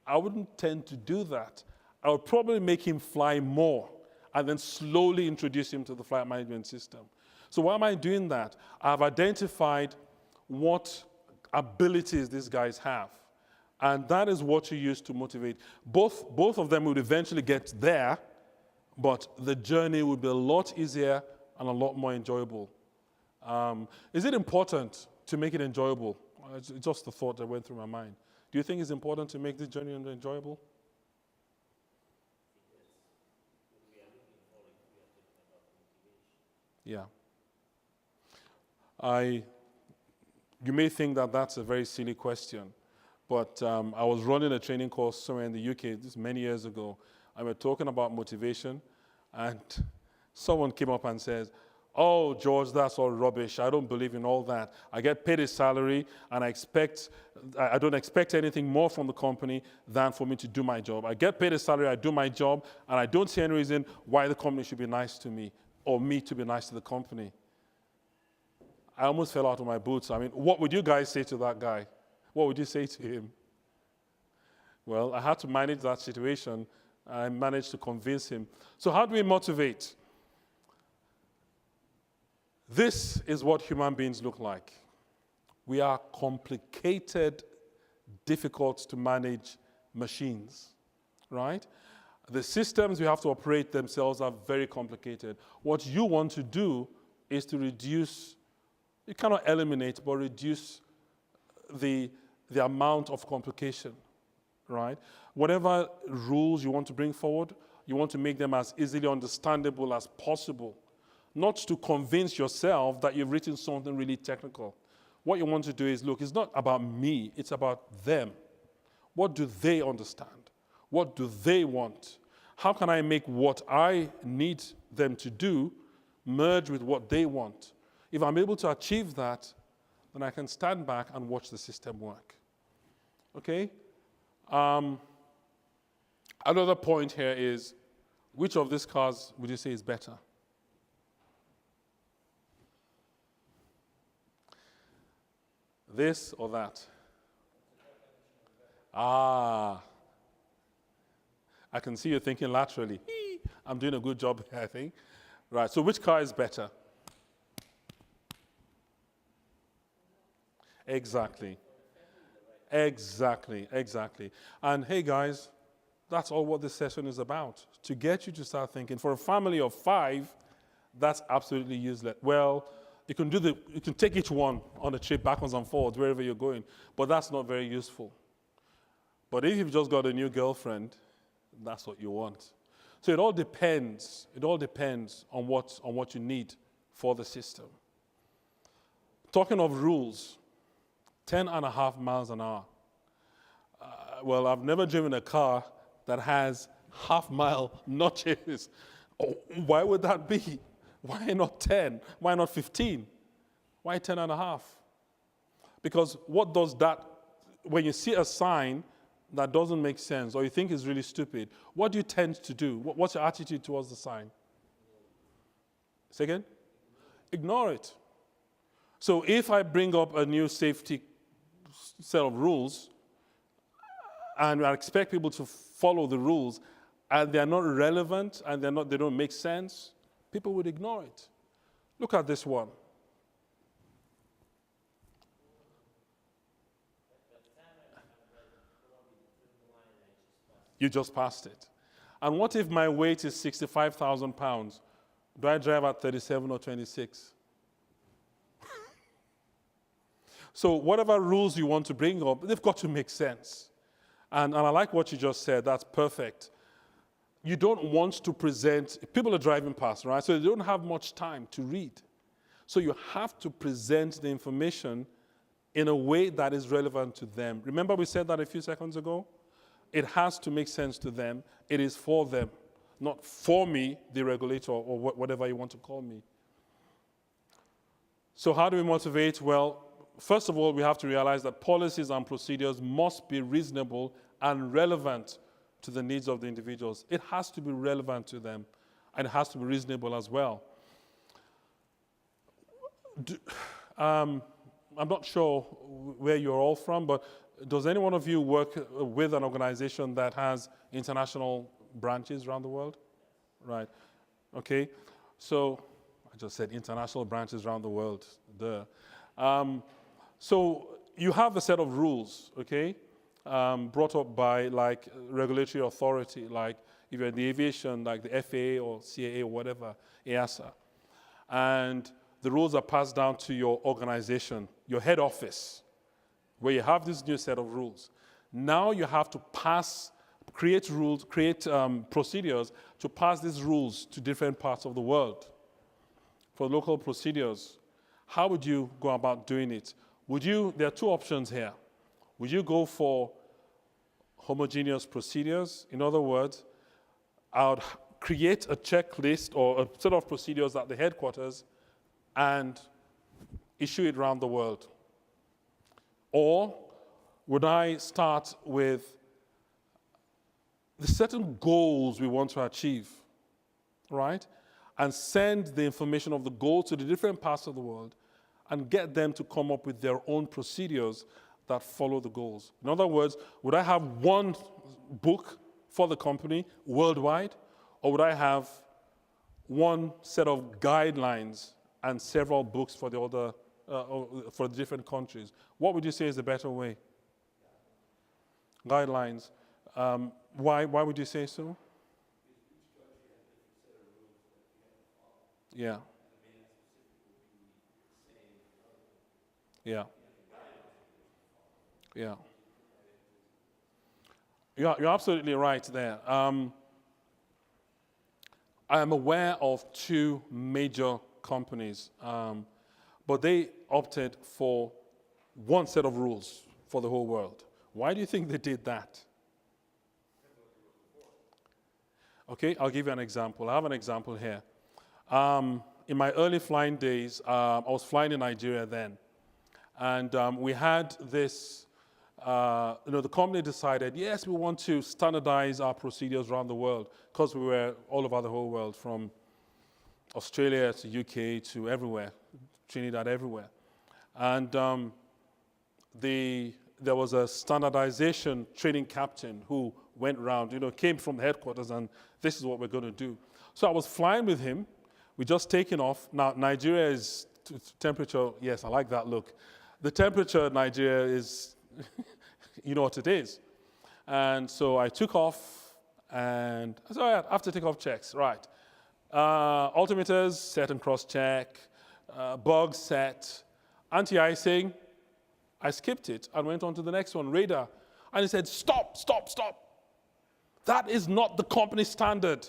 I wouldn't tend to do that. I would probably make him fly more and then slowly introduce him to the flight management system. So why am I doing that? I've identified what abilities these guys have. And that is what you use to motivate. Both of them would eventually get there, but the journey would be a lot easier and a lot more enjoyable. Is it important to make it enjoyable? It's just the thought that went through my mind. Do you think it's important to make this journey enjoyable? Yeah. You may think that that's a very silly question, but I was running a training course somewhere in the UK this many years ago, and we're talking about motivation, and someone came up and says, "Oh, George, that's all rubbish. I don't believe in all that. I get paid a salary, and I don't expect anything more from the company than for me to do my job. I get paid a salary, I do my job, and I don't see any reason why the company should be nice to me or me to be nice to the company." I almost fell out of my boots. I mean, what would you guys say to that guy? What would you say to him? Well, I had to manage that situation. I managed to convince him. So how do we motivate? This is what human beings look like. We are complicated, difficult to manage machines, right? The systems we have to operate themselves are very complicated. What you want to do is to reduce, you cannot eliminate, but reduce the amount of complication, right? Whatever rules you want to bring forward, you want to make them as easily understandable as possible. Not to convince yourself that you've written something really technical. What you want to do is, look, it's not about me, it's about them. What do they understand? What do they want? How can I make what I need them to do merge with what they want? If I'm able to achieve that, then I can stand back and watch the system work. Okay? Another point here is, which of these cars would you say is better? This or that? I can see you thinking laterally. I'm doing a good job here, I think. Right, so which car is better? Exactly. And hey guys, that's all what this session is about. To get you to start thinking. For a family of 5, that's absolutely useless. Well, you can take each one on a trip backwards and forwards wherever you're going, but that's not very useful. But if you've just got a new girlfriend, that's what you want. So it all depends. It all depends on what you need for the system. Talking of rules, 10.5 miles an hour. Well, I've never driven a car that has half-mile notches. Oh, why would that be? Why not 10? Why not 15? Why 10.5? Because what does that, when you see a sign that doesn't make sense or you think is really stupid, what do you tend to do? What's your attitude towards the sign? Say again? Ignore it. So if I bring up a new safety set of rules and I expect people to follow the rules and they're not relevant and they don't make sense, people would ignore it. Look at this one. You just passed it. And what if my weight is 65,000 pounds? Do I drive at 37 or 26? So whatever rules you want to bring up, they've got to make sense. And I like what you just said. That's perfect. You don't want to present, people are driving past, right? So they don't have much time to read. So you have to present the information in a way that is relevant to them. Remember we said that a few seconds ago? It has to make sense to them. It is for them, not for me, the regulator, or whatever you want to call me. So how do we motivate? Well, first of all, we have to realize that policies and procedures must be reasonable and relevant to the needs of the individuals. It has to be relevant to them, and it has to be reasonable as well. I'm not sure where you're all from, but does any one of you work with an organization that has international branches around the world? Right. Okay. So I just said international branches around the world. Duh. So you have a set of rules, okay, brought up by like regulatory authority, like if you're in the aviation, like the FAA or CAA or whatever, EASA. And the rules are passed down to your organization, your head office, where you have this new set of rules. Now you have to create rules, procedures to pass these rules to different parts of the world. For local procedures, how would you go about doing it? There are two options here. Would you go for homogeneous procedures? In other words, I would create a checklist or a set of procedures at the headquarters and issue it around the world. Or would I start with the certain goals we want to achieve, right? And send the information of the goal to the different parts of the world and get them to come up with their own procedures that follow the goals. In other words, would I have one book for the company worldwide, or would I have one set of guidelines and several books for the other, for the different countries? What would you say is the better way? Guidelines. Why would you say so? Yeah. Yeah. Yeah. You're absolutely right there. I am aware of two major companies, but they opted for one set of rules for the whole world. Why do you think they did that? Okay, I'll give you an example. I have an example here. In my early flying days, I was flying in Nigeria then, and we had this, the company decided, yes, we want to standardize our procedures around the world, because we were all over the whole world, from Australia to UK to everywhere, Trinidad, everywhere. And there was a standardization training captain who went around, came from the headquarters, and this is what we're going to do. So I was flying with him. We just taken off. Now, Nigeria is temperature. Yes, I like that look. The temperature in Nigeria is, you know what it is. And so I took off, and I said, oh, yeah, after takeoff checks, right. Altimeters, set and cross-check, bugs set, anti-icing. I skipped it and went on to the next one, radar. And he said, stop, stop, stop. That is not the company standard.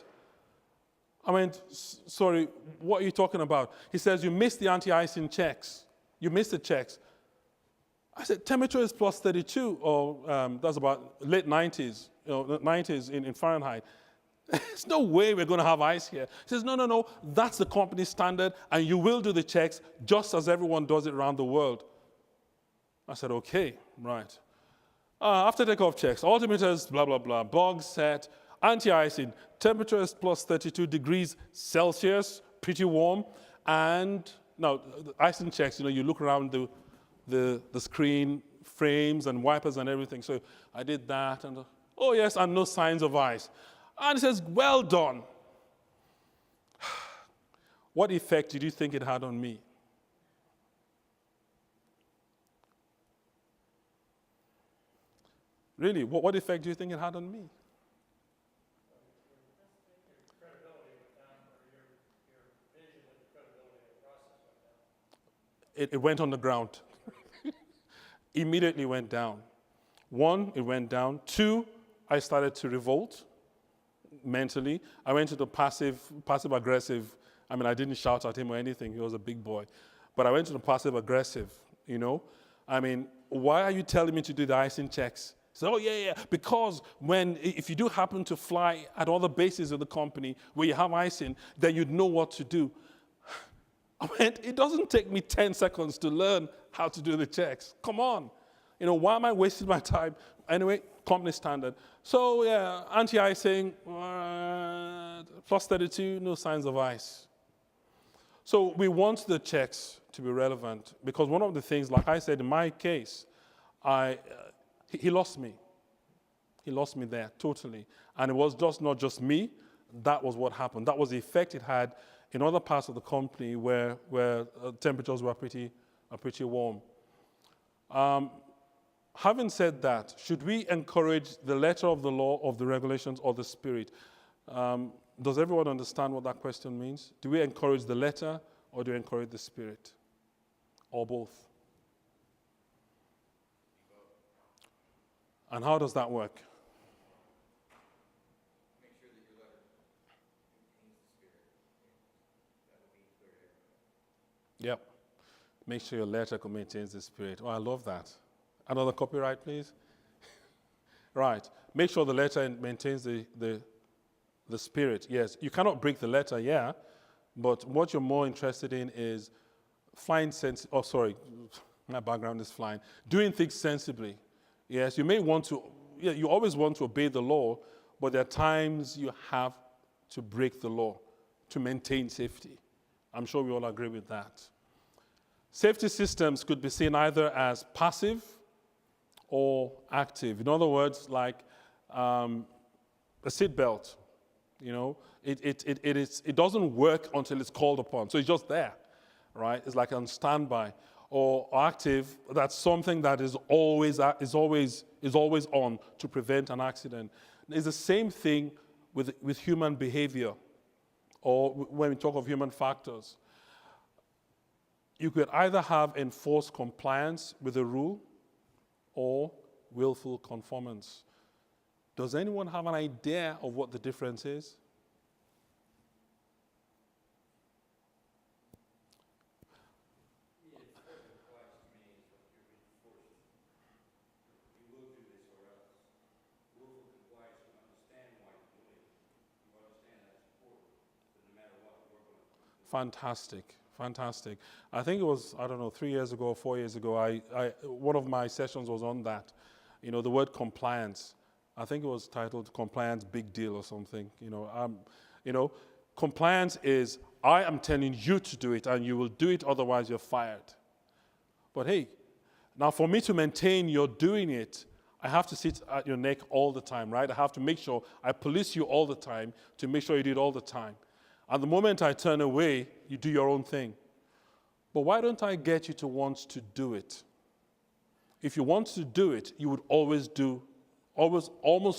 I went, sorry, what are you talking about? He says, you missed the anti-icing checks. You missed the checks. I said, temperature is plus 32, or that's about late 90s, 90s in Fahrenheit. There's no way we're going to have ice here. He says, no, that's the company standard, and you will do the checks just as everyone does it around the world. I said, okay, right. After takeoff checks, altimeters, blah, blah, blah, bugs set, anti-icing, temperature is plus 32 degrees Celsius, pretty warm, and now icing checks, you look around the screen, frames and wipers and everything. So I did that, and oh yes, and no signs of ice. And he says, well done. What effect did you think it had on me? Really, what effect do you think it had on me? It went on the ground. Immediately went down. One, it went down. Two, I started to revolt mentally. I went to the passive aggressive. I mean, I didn't shout at him or anything. He was a big boy. But I went to the passive aggressive, I mean, why are you telling me to do the icing checks? So, oh, yeah, because if you do happen to fly at other bases of the company where you have icing, then you'd know what to do. I went, it doesn't take me 10 seconds to learn how to do the checks. Come on. Why am I wasting my time? Anyway, company standard. So, yeah, anti-icing, plus 32, no signs of ice. So we want the checks to be relevant because one of the things, like I said, in my case, He lost me. He lost me there totally. And it was just not just me. That was what happened. That was the effect it had in other parts of the company where temperatures were pretty warm. Having said that, should we encourage the letter of the law, of the regulations, or the spirit? Does everyone understand what that question means? Do we encourage the letter, or do we encourage the spirit? Or both? And how does that work? Make sure that your letter contains the spirit. That will be clear to everyone. Yep. Make sure your letter maintains the spirit. Oh, I love that. Another copyright, please. Right. Make sure the letter maintains the spirit. Yes. You cannot break the letter, yeah. But what you're more interested in is flying sense. Oh, sorry. My background is flying. Doing things sensibly. Yes. You may want to, yeah, you always want to obey the law, but there are times you have to break the law to maintain safety. I'm sure we all agree with that. Safety systems could be seen either as passive or active. In other words, like a seatbelt, you know, it doesn't work until it's called upon. So it's just there, right? It's like on standby. Or active, that's something that is always on to prevent an accident. It's the same thing with human behavior, or when we talk of human factors. You could either have enforced compliance with a rule or willful conformance. Does anyone have an idea of what the difference is? Fantastic, fantastic. I think it was, I don't know, 3 years ago or 4 years ago, one of my sessions was on that. You know, the word compliance. I think it was titled Compliance Big Deal or something. You know, compliance is, I am telling you to do it and you will do it, otherwise you're fired. But hey, now for me to maintain your doing it, I have to sit at your neck all the time, right? I have to make sure I police you all the time to make sure you do it all the time. And the moment I turn away, you do your own thing. But why don't I get you to want to do it? If you want to do it, you would almost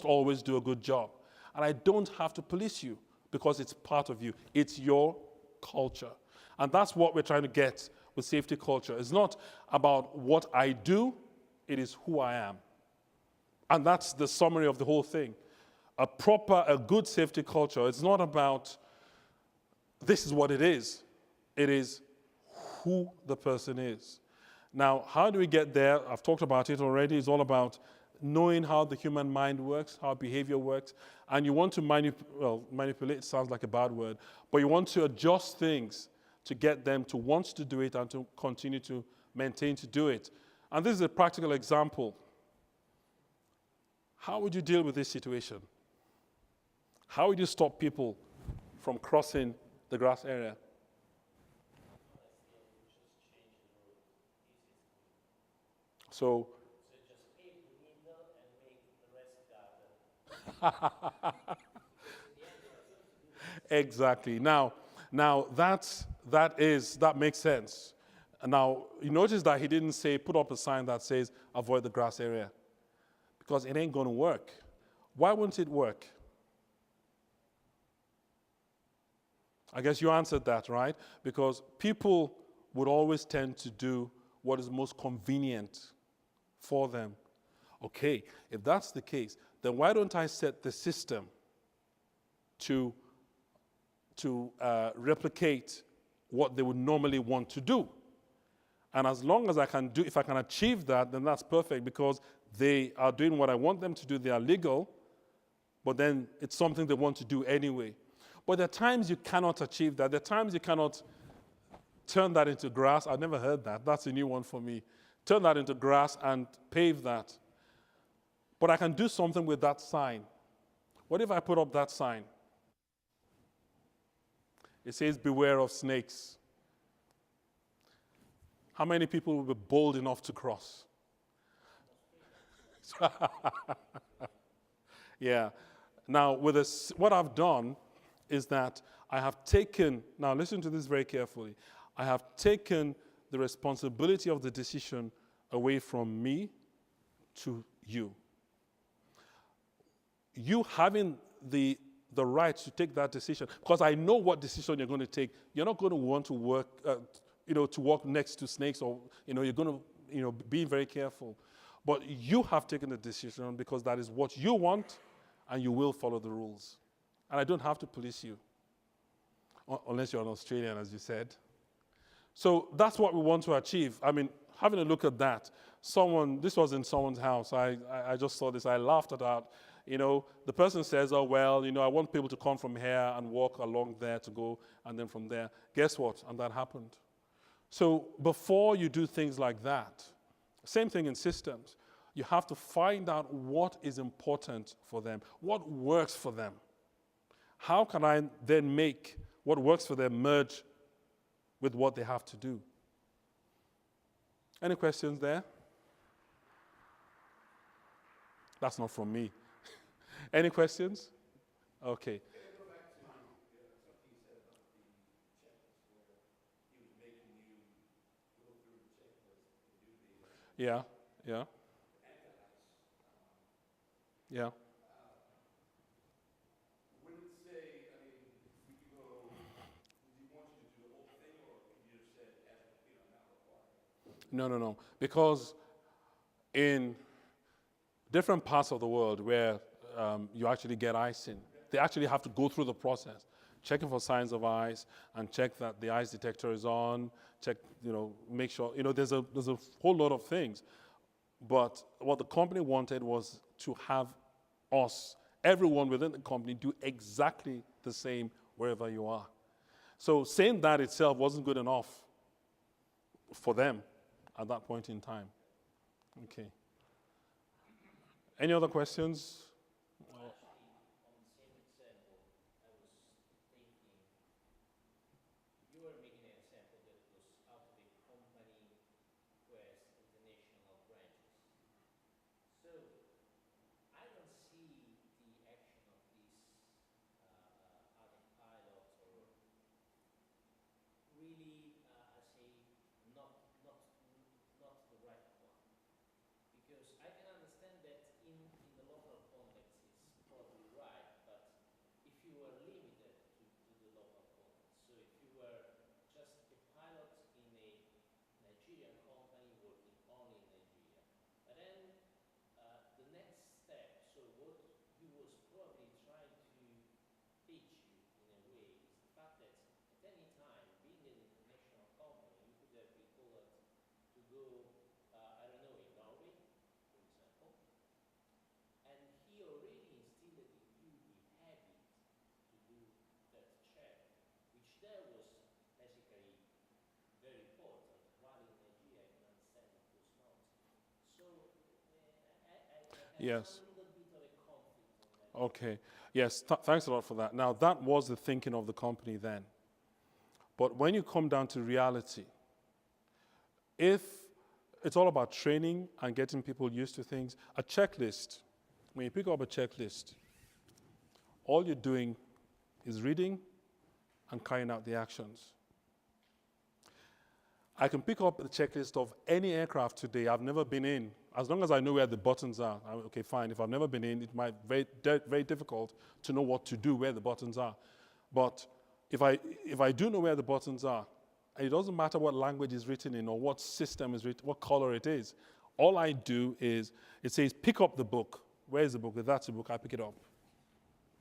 always do a good job. And I don't have to police you because it's part of you. It's your culture. And that's what we're trying to get with safety culture. It's not about what I do, it is who I am. And that's the summary of the whole thing. A good safety culture, it's not about this is what it is. It is who the person is. Now, how do we get there? I've talked about it already. It's all about knowing how the human mind works, how behavior works. And you want to manipulate sounds like a bad word, but you want to adjust things to get them to want to do it and to continue to maintain to do it. And this is a practical example. How would you deal with this situation? How would you stop people from crossing the grass area? So just keep the middle and make the rest garden. exactly. Now that makes sense. Now you notice that he didn't say put up a sign that says avoid the grass area, because it ain't going to work. Why won't it work? I guess you answered that, right? Because people would always tend to do what is most convenient for them. Okay, if that's the case, then why don't I set the system to replicate what they would normally want to do? And as long as if I can achieve that, then that's perfect, because they are doing what I want them to do. They are legal, but then it's something they want to do anyway. But there are times you cannot achieve that. There are times you cannot turn that into grass. I've never heard that. That's a new one for me. Turn that into grass and pave that. But I can do something with that sign. What if I put up that sign? It says, beware of snakes. How many people will be bold enough to cross? Yeah. Now, with this, what I've done is that I have taken, now listen to this very carefully, I have taken the responsibility of the decision away from me to you. You having the right to take that decision, because I know what decision you're going to take. You're not going to want to work, to walk next to snakes, or you're going to, be very careful. But you have taken the decision because that is what you want, and you will follow the rules. And I don't have to police you, unless you're an Australian, as you said. So that's what we want to achieve. I mean, having a look at that, this was in someone's house. I just saw this. I laughed at that. The person says, oh, well, I want people to come from here and walk along there to go, and then from there. Guess what? And that happened. So before you do things like that, same thing in systems, you have to find out what is important for them, what works for them. How can I then make what works for them merge with what they have to do? Any questions there? That's not from me. Any questions? Okay. Can I go back to something you said about the checklist where he was making you go through the checklist and do the Yeah. anti-ice. Yeah. Would it say, I mean, would you go, would you want you to do the whole thing, or could you have said, not required? No. Because in different parts of the world where you actually get ice in, they actually have to go through the process, checking for signs of ice, and check that the ice detector is on, check, make sure, there's a whole lot of things. But what the company wanted was to have everyone within the company, do exactly the same wherever you are. So saying that itself wasn't good enough for them at that point in time. Okay. Any other questions? Well, actually, on the same example, I was thinking, you were making an example that was out of a company who has international branches. So, I don't see the action of this other pilot or really, I say, not the right one. Because I can understand that in the local context it's probably right, but if you were limited to the local context, so if you were just a pilot in a Nigerian company working only in Nigeria, but then the next step, so what he was probably trying to teach you in a way is the fact that at any time, being an international company, you could have been called to go, I don't know, in Norway, for example, and he already instilled in you the habit to do that check, which there was basically very important, while in Nigeria I can understand it was not. So I have Yes. a little bit of a conflict on that. Okay. Yes, thanks a lot for that. Now, that was the thinking of the company then. But when you come down to reality, if it's all about training and getting people used to things, a checklist, when you pick up a checklist, all you're doing is reading and carrying out the actions. I can pick up the checklist of any aircraft today I've never been in. As long as I know where the buttons are, okay, fine. If I've never been in, it might be very difficult to know what to do where the buttons are. But if I do know where the buttons are, and it doesn't matter what language is written in or what system is written, what color it is, all I do is, it says, pick up the book. Where is the book? If that's the book, I pick it up.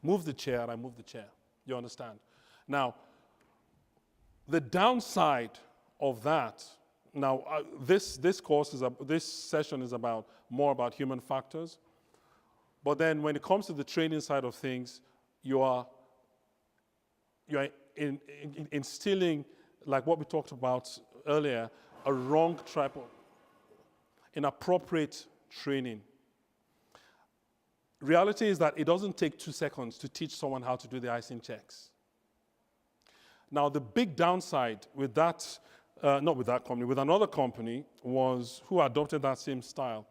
Move the chair, I move the chair. You understand? Now, the downside of that, now this session is more about human factors, but then when it comes to the training side of things, you are instilling, like what we talked about earlier, a wrong type of inappropriate training. Reality is that it doesn't take 2 seconds to teach someone how to do the icing checks. Now, the big downside with that, not with that company, with another company, who adopted that same style,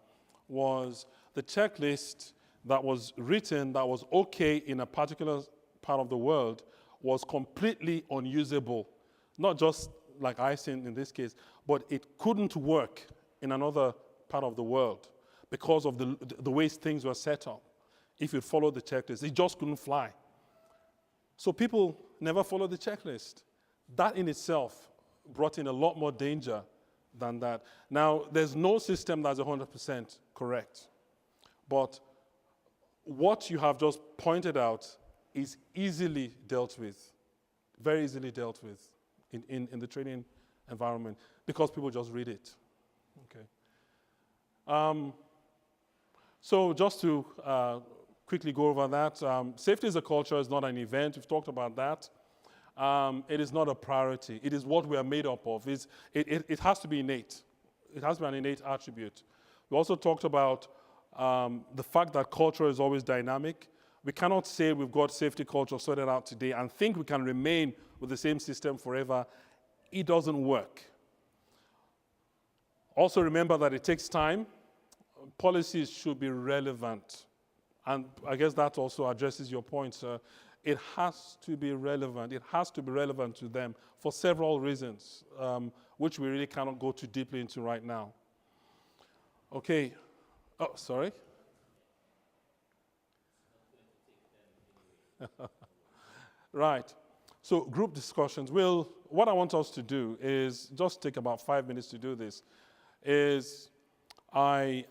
was the checklist that was written that was okay in a particular part of the world was completely unusable. Not just like I said in this case, but it couldn't work in another part of the world because of the way things were set up. If you followed the checklist, it just couldn't fly. So people never followed the checklist. That in itself brought in a lot more danger than that. Now, there's no system that's 100% correct. But what you have just pointed out is easily dealt with, very easily dealt with in the training environment because people just read it. Okay. So just to quickly go over that, safety is a culture, it's not an event. We've talked about that. It is not a priority. It is what we are made up of. It has to be innate. It has to be an innate attribute. We also talked about the fact that culture is always dynamic. We cannot say we've got safety culture sorted out today and think we can remain with the same system forever. It doesn't work. Also remember that it takes time. Policies should be relevant. And I guess that also addresses your point, sir. It has to be relevant. It has to be relevant to them for several reasons, which we really cannot go too deeply into right now. Okay. Oh, sorry. Right. So group discussions. What I want us to do is just take about 5 minutes to do this. I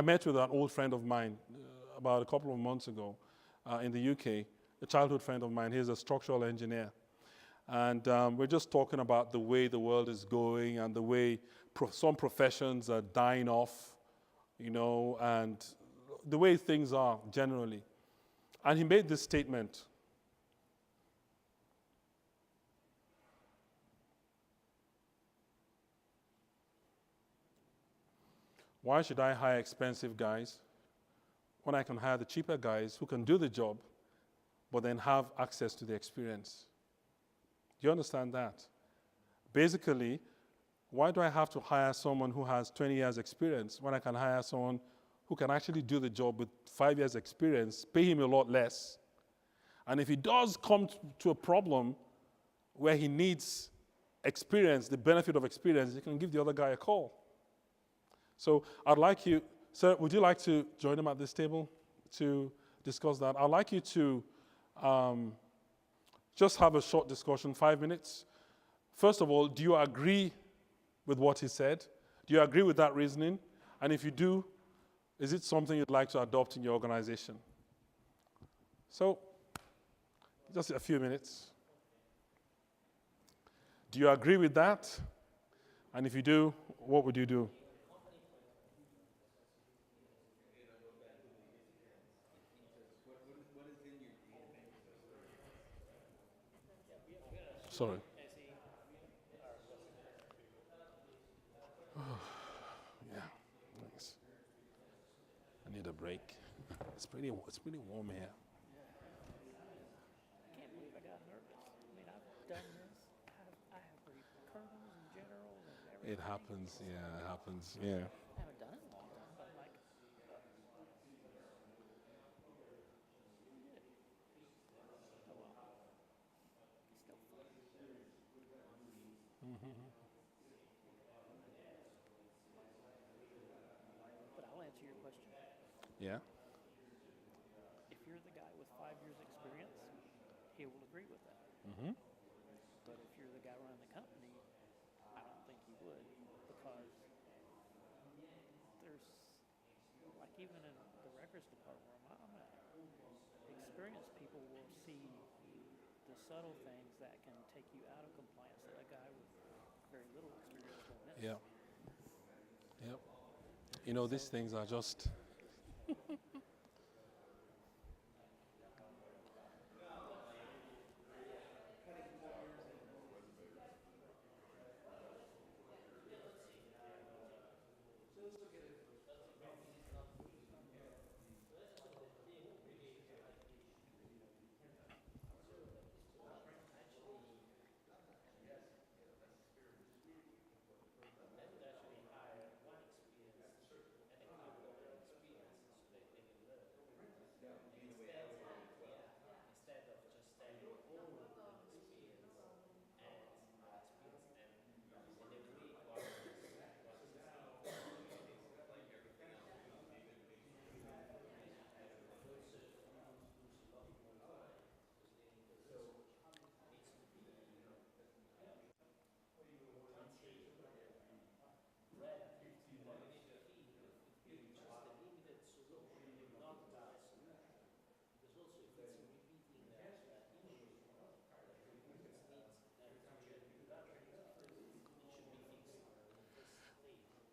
met with an old friend of mine about a couple of months ago in the UK, a childhood friend of mine. He's a structural engineer. And we're just talking about the way the world is going and the way some professions are dying off, and the way things are generally. And he made this statement. Why should I hire expensive guys when I can hire the cheaper guys who can do the job but then have access to the experience? Do you understand that? Basically, why do I have to hire someone who has 20 years experience when I can hire someone who can actually do the job with 5 years experience, pay him a lot less? And if he does come to a problem where he needs experience, the benefit of experience, he can give the other guy a call. So I'd like you, sir, would you like to join him at this table to discuss that? I'd like you to just have a short discussion, 5 minutes. First of all, do you agree with what he said? Do you agree with that reasoning? And if you do, is it something you'd like to adopt in your organization? So, just a few minutes. Do you agree with that? And if you do, what would you do? Sorry. Yeah, thanks. I need a break. It's pretty warm here. I can't believe I got nervous. I mean, I've done this. I have colonels and generals and everything. It happens. Yeah, it happens. Yeah. I haven't done it in a long time, but I'm like, oh well. It's still fun. But I'll answer your question. Yeah. If you're the guy with 5 years experience, he will agree with that. Mm-hmm. But if you're the guy running the company, I don't think he would, because there's, like even in the records department where I'm at, experienced people will see the subtle things that can take you out of compliance that a guy with very little experience will miss. Yeah. Yep. These things are just.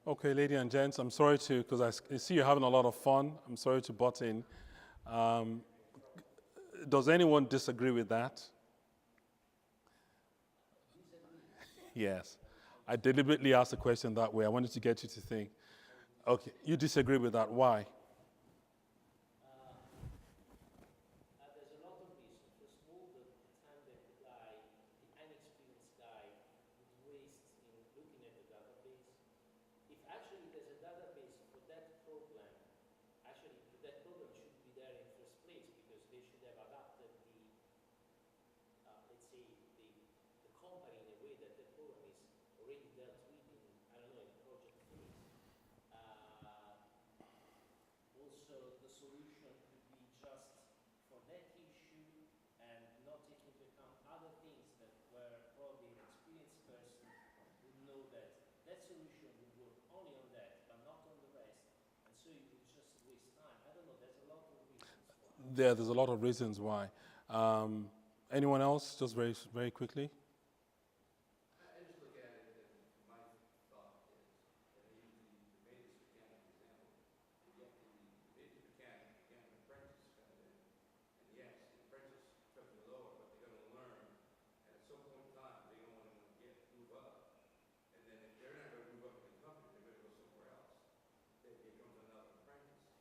Okay, ladies and gents, I'm sorry to, because I see you're having a lot of fun. I'm sorry to butt in. Does anyone disagree with that? Yes. I deliberately asked the question that way. I wanted to get you to think. Okay, you disagree with that. Why? There's a lot of reasons. First of all, the time that the guy, the inexperienced guy, would waste in looking at the database. If actually there's a database for that problem, actually that problem should be there in the first place because they should have adapted the, let's say, the company in a way that the problem is already dealt with in, I don't know, in the project phase. Also, the solution could be just for that issue and not take into account other things that were probably an experienced person would know that that solution would work only on that but not on the rest, and so you would just waste time. I don't know, there's a lot of reasons why. There's a lot of reasons why. Anyone else, just very, very quickly? I just look at it, and my thought is, that I use the maintenance mechanic example. And yet the maintenance mechanic, again, an apprentice comes in, and yes, the apprentice comes in lower, but they're gonna learn, and at some point in time, they're gonna wanna move up. And then if they're not gonna move up in the company, they're gonna go somewhere else. Then here comes another apprentice.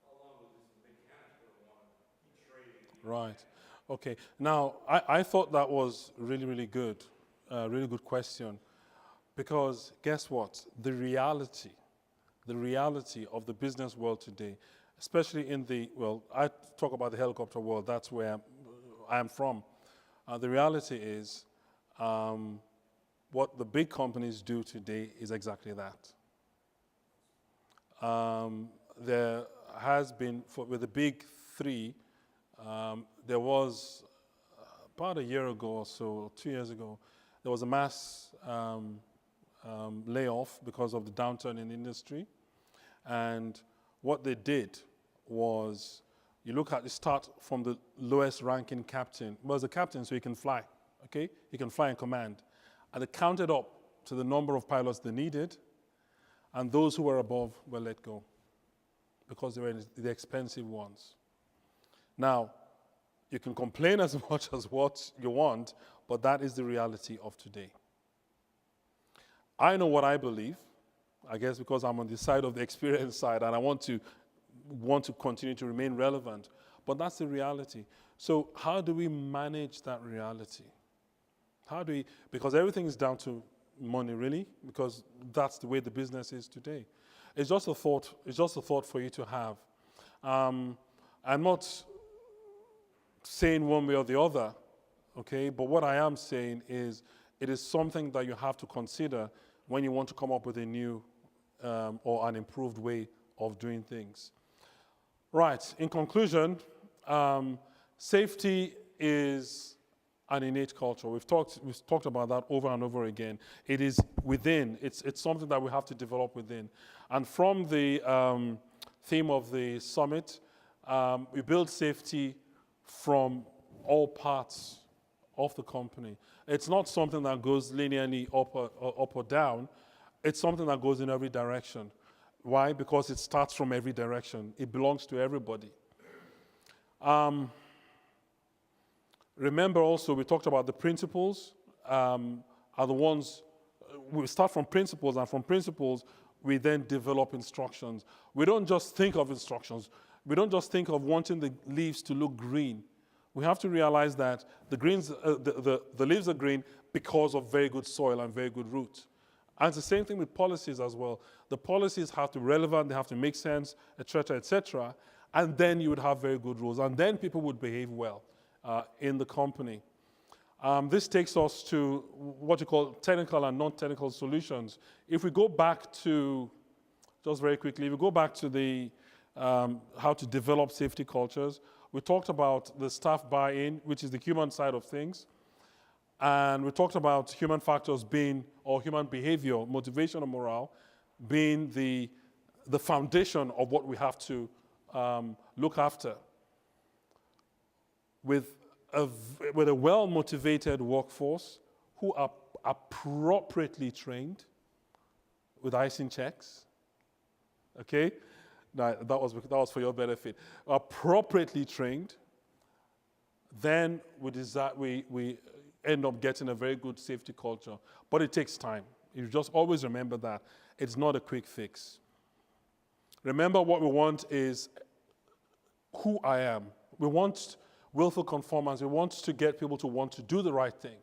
How long is this mechanic gonna wanna keep training? Right. Okay. Now, I thought that was really, really good. Really good question. Because guess what? The reality of the business world today, especially in the, well, I talk about the helicopter world, that's where I am from. The reality is what the big companies do today is exactly that. There has been, with the big three, there was about a year ago or so, 2 years ago, there was a mass layoff because of the downturn in the industry. And what they did was, you start from the lowest ranking captain. Well, the captain, so he can fly, okay? He can fly in command. And they counted up to the number of pilots they needed, and those who were above were let go because they were the expensive ones. Now, you can complain as much as what you want, but that is the reality of today. I know what I believe, I guess because I'm on the side of the experience side and I want to continue to remain relevant, but that's the reality. So how do we manage that reality? Because everything is down to money, really, because that's the way the business is today. It's just a thought for you to have. I'm not saying one way or the other, okay? But what I am saying is it is something that you have to consider when you want to come up with a new or an improved way of doing things. Right, in conclusion, safety is an innate culture. We've talked about that over and over again. It is within, it's something that we have to develop within. And from the theme of the summit, we build safety from all parts of the company. It's not something that goes linearly up or down. It's something that goes in every direction. Why? Because it starts from every direction. It belongs to everybody. Remember also, we talked about the principles are the ones, we start from principles, and from principles, we then develop instructions. We don't just think of instructions. We don't just think of wanting the leaves to look green. We have to realize that the leaves are green because of very good soil and very good roots. And it's the same thing with policies as well. The policies have to be relevant, they have to make sense, etc., and then you would have very good rules, and then people would behave well in the company. This takes us to what you call technical and non-technical solutions. If we go back to, just very quickly, if we go back to the how to develop safety cultures, we talked about the staff buy-in, which is the human side of things. And we talked about human factors being, or human behavior, motivation and morale, being the foundation of what we have to look after. With a well-motivated workforce who are appropriately trained, with icing checks. Okay? That was for your benefit. Appropriately trained, then we end up getting a very good safety culture. But it takes time. You just always remember that. It's not a quick fix. Remember, what we want is who I am. We want willful conformance. We want to get people to want to do the right thing.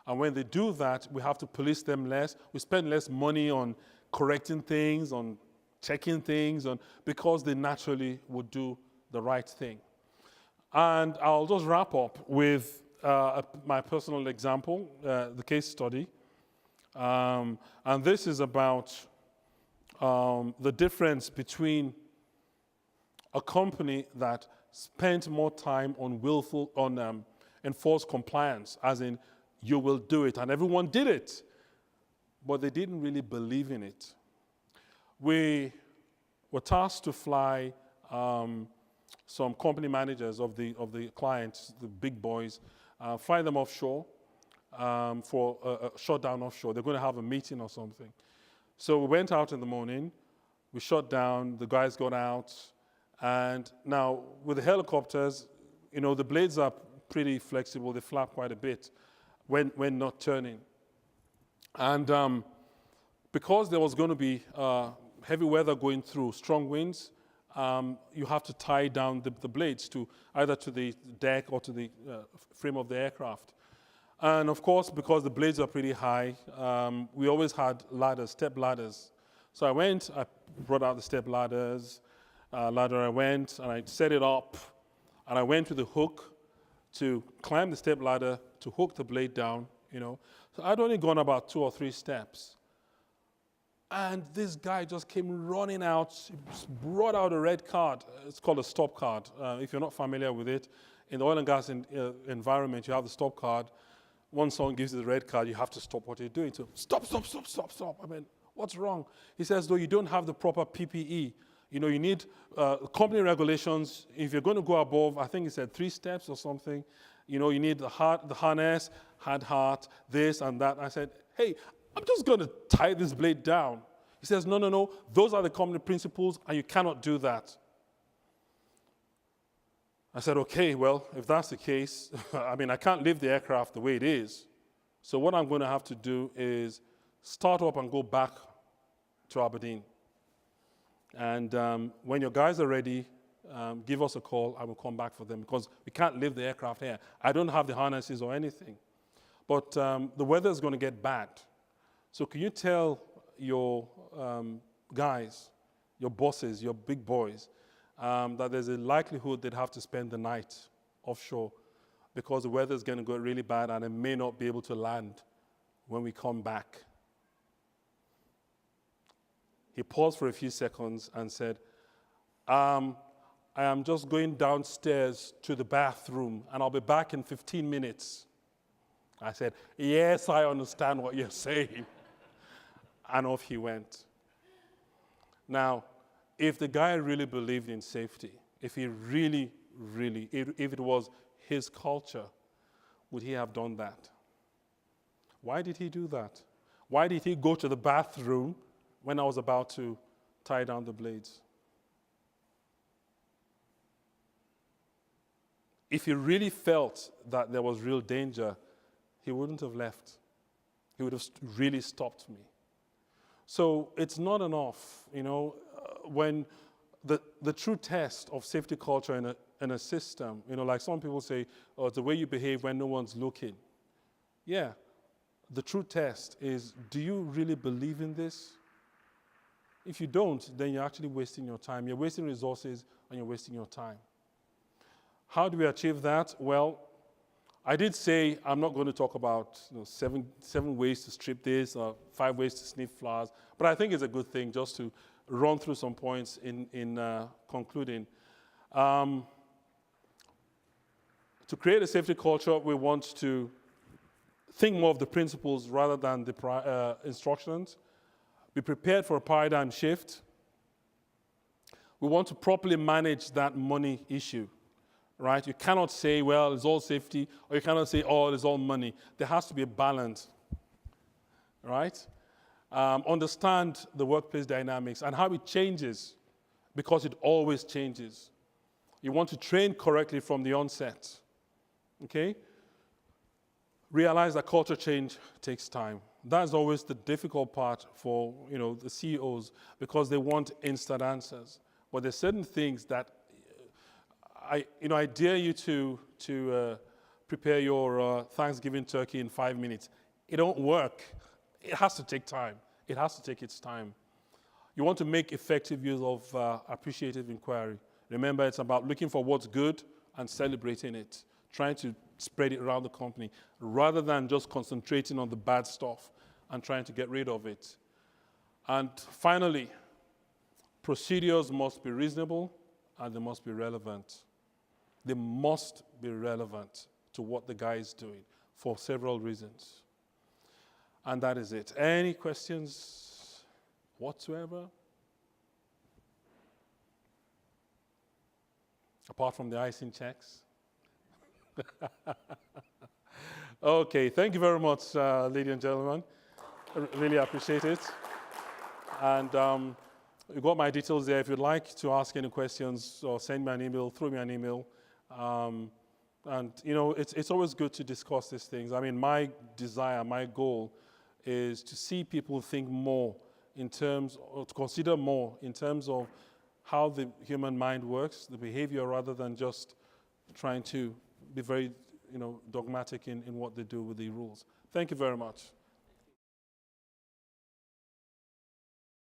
And when they do that, we have to police them less. We spend less money on correcting things, on checking things, because they naturally would do the right thing. And I'll just wrap up with my personal example, the case study. And this is about the difference between a company that spent more time on enforced compliance, as in you will do it, and everyone did it, but they didn't really believe in it. We were tasked to fly some company managers of the clients, the big boys, fly them offshore for a shutdown offshore. They're going to have a meeting or something. So we went out in the morning, we shut down, the guys got out, and now with the helicopters, the blades are pretty flexible, they flap quite a bit when not turning. And because there was going to be heavy weather going through, strong winds, you have to tie down the blades to either to the deck or to the frame of the aircraft. And of course, because the blades are pretty high, we always had ladders, step ladders. So I brought out the step ladders, I went and I set it up, and I went with the hook to climb the step ladder to hook the blade down, So I'd only gone about 2 or 3 steps. And this guy just came running out, brought out a red card. It's called a stop card. If you're not familiar with it, in the oil and gas environment, you have the stop card. Once someone gives you the red card, you have to stop what you're doing. So stop. I mean, what's wrong? He says, though, you don't have the proper PPE. You need company regulations. If you're going to go above, I think he said 3 steps or something, you need the harness, hand heart, this and that. I said, hey, I'm just going to tie this blade down. He says, no, those are the company principles, and you cannot do that. I said, okay, well, if that's the case, I can't leave the aircraft the way it is. So what I'm going to have to do is start up and go back to Aberdeen. And when your guys are ready, give us a call. I will come back for them, because we can't leave the aircraft here. I don't have the harnesses or anything. But the weather is going to get bad. So can you tell your guys, your bosses, your big boys, that there's a likelihood they'd have to spend the night offshore because the weather is going to go really bad and they may not be able to land when we come back? He paused for a few seconds and said, I am just going downstairs to the bathroom and I'll be back in 15 minutes. I said, yes, I understand what you're saying. And off he went. Now, if the guy really believed in safety, if he really, if it was his culture, would he have done that? Why did he do that? Why did he go to the bathroom when I was about to tie down the blades? If he really felt that there was real danger, he wouldn't have left. He would have really stopped me. So it's not enough, when the true test of safety culture in a system, like some people say, oh, it's the way you behave when no one's looking. Yeah, the true test is, do you really believe in this? If you don't, then you're actually wasting your time. You're wasting resources and you're wasting your time. How do we achieve that? Well, I did say I'm not going to talk about 7 ways to strip this or 5 ways to sniff flowers, but I think it's a good thing just to run through some points in concluding. To create a safety culture, we want to think more of the principles rather than the instructions. Be prepared for a paradigm shift. We want to properly manage that money issue. Right? You cannot say, well, it's all safety, or you cannot say, oh, it's all money. There has to be a balance, right? understand the workplace dynamics and how it changes, because it always changes. You want to train correctly from the onset, okay? Realize that culture change takes time. That's always the difficult part for the CEOs, because they want instant answers. But there's certain things that I dare you to prepare your Thanksgiving turkey in 5 minutes. It don't work. It has to take time. It has to take its time. You want to make effective use of appreciative inquiry. Remember, it's about looking for what's good and celebrating it, trying to spread it around the company, rather than just concentrating on the bad stuff and trying to get rid of it. And finally, procedures must be reasonable and they must be relevant. They must be relevant to what the guy is doing for several reasons. And that is it. Any questions whatsoever? Apart from the icing checks? Okay, thank you very much, ladies and gentlemen. I really appreciate it. And you got my details there. If you'd like to ask any questions or send me an email, throw me an email. And it's always good to discuss these things. I mean, my desire, my goal is to see people think more in terms, or to consider more in terms of how the human mind works, the behavior, rather than just trying to be very dogmatic in what they do with the rules. Thank you very much.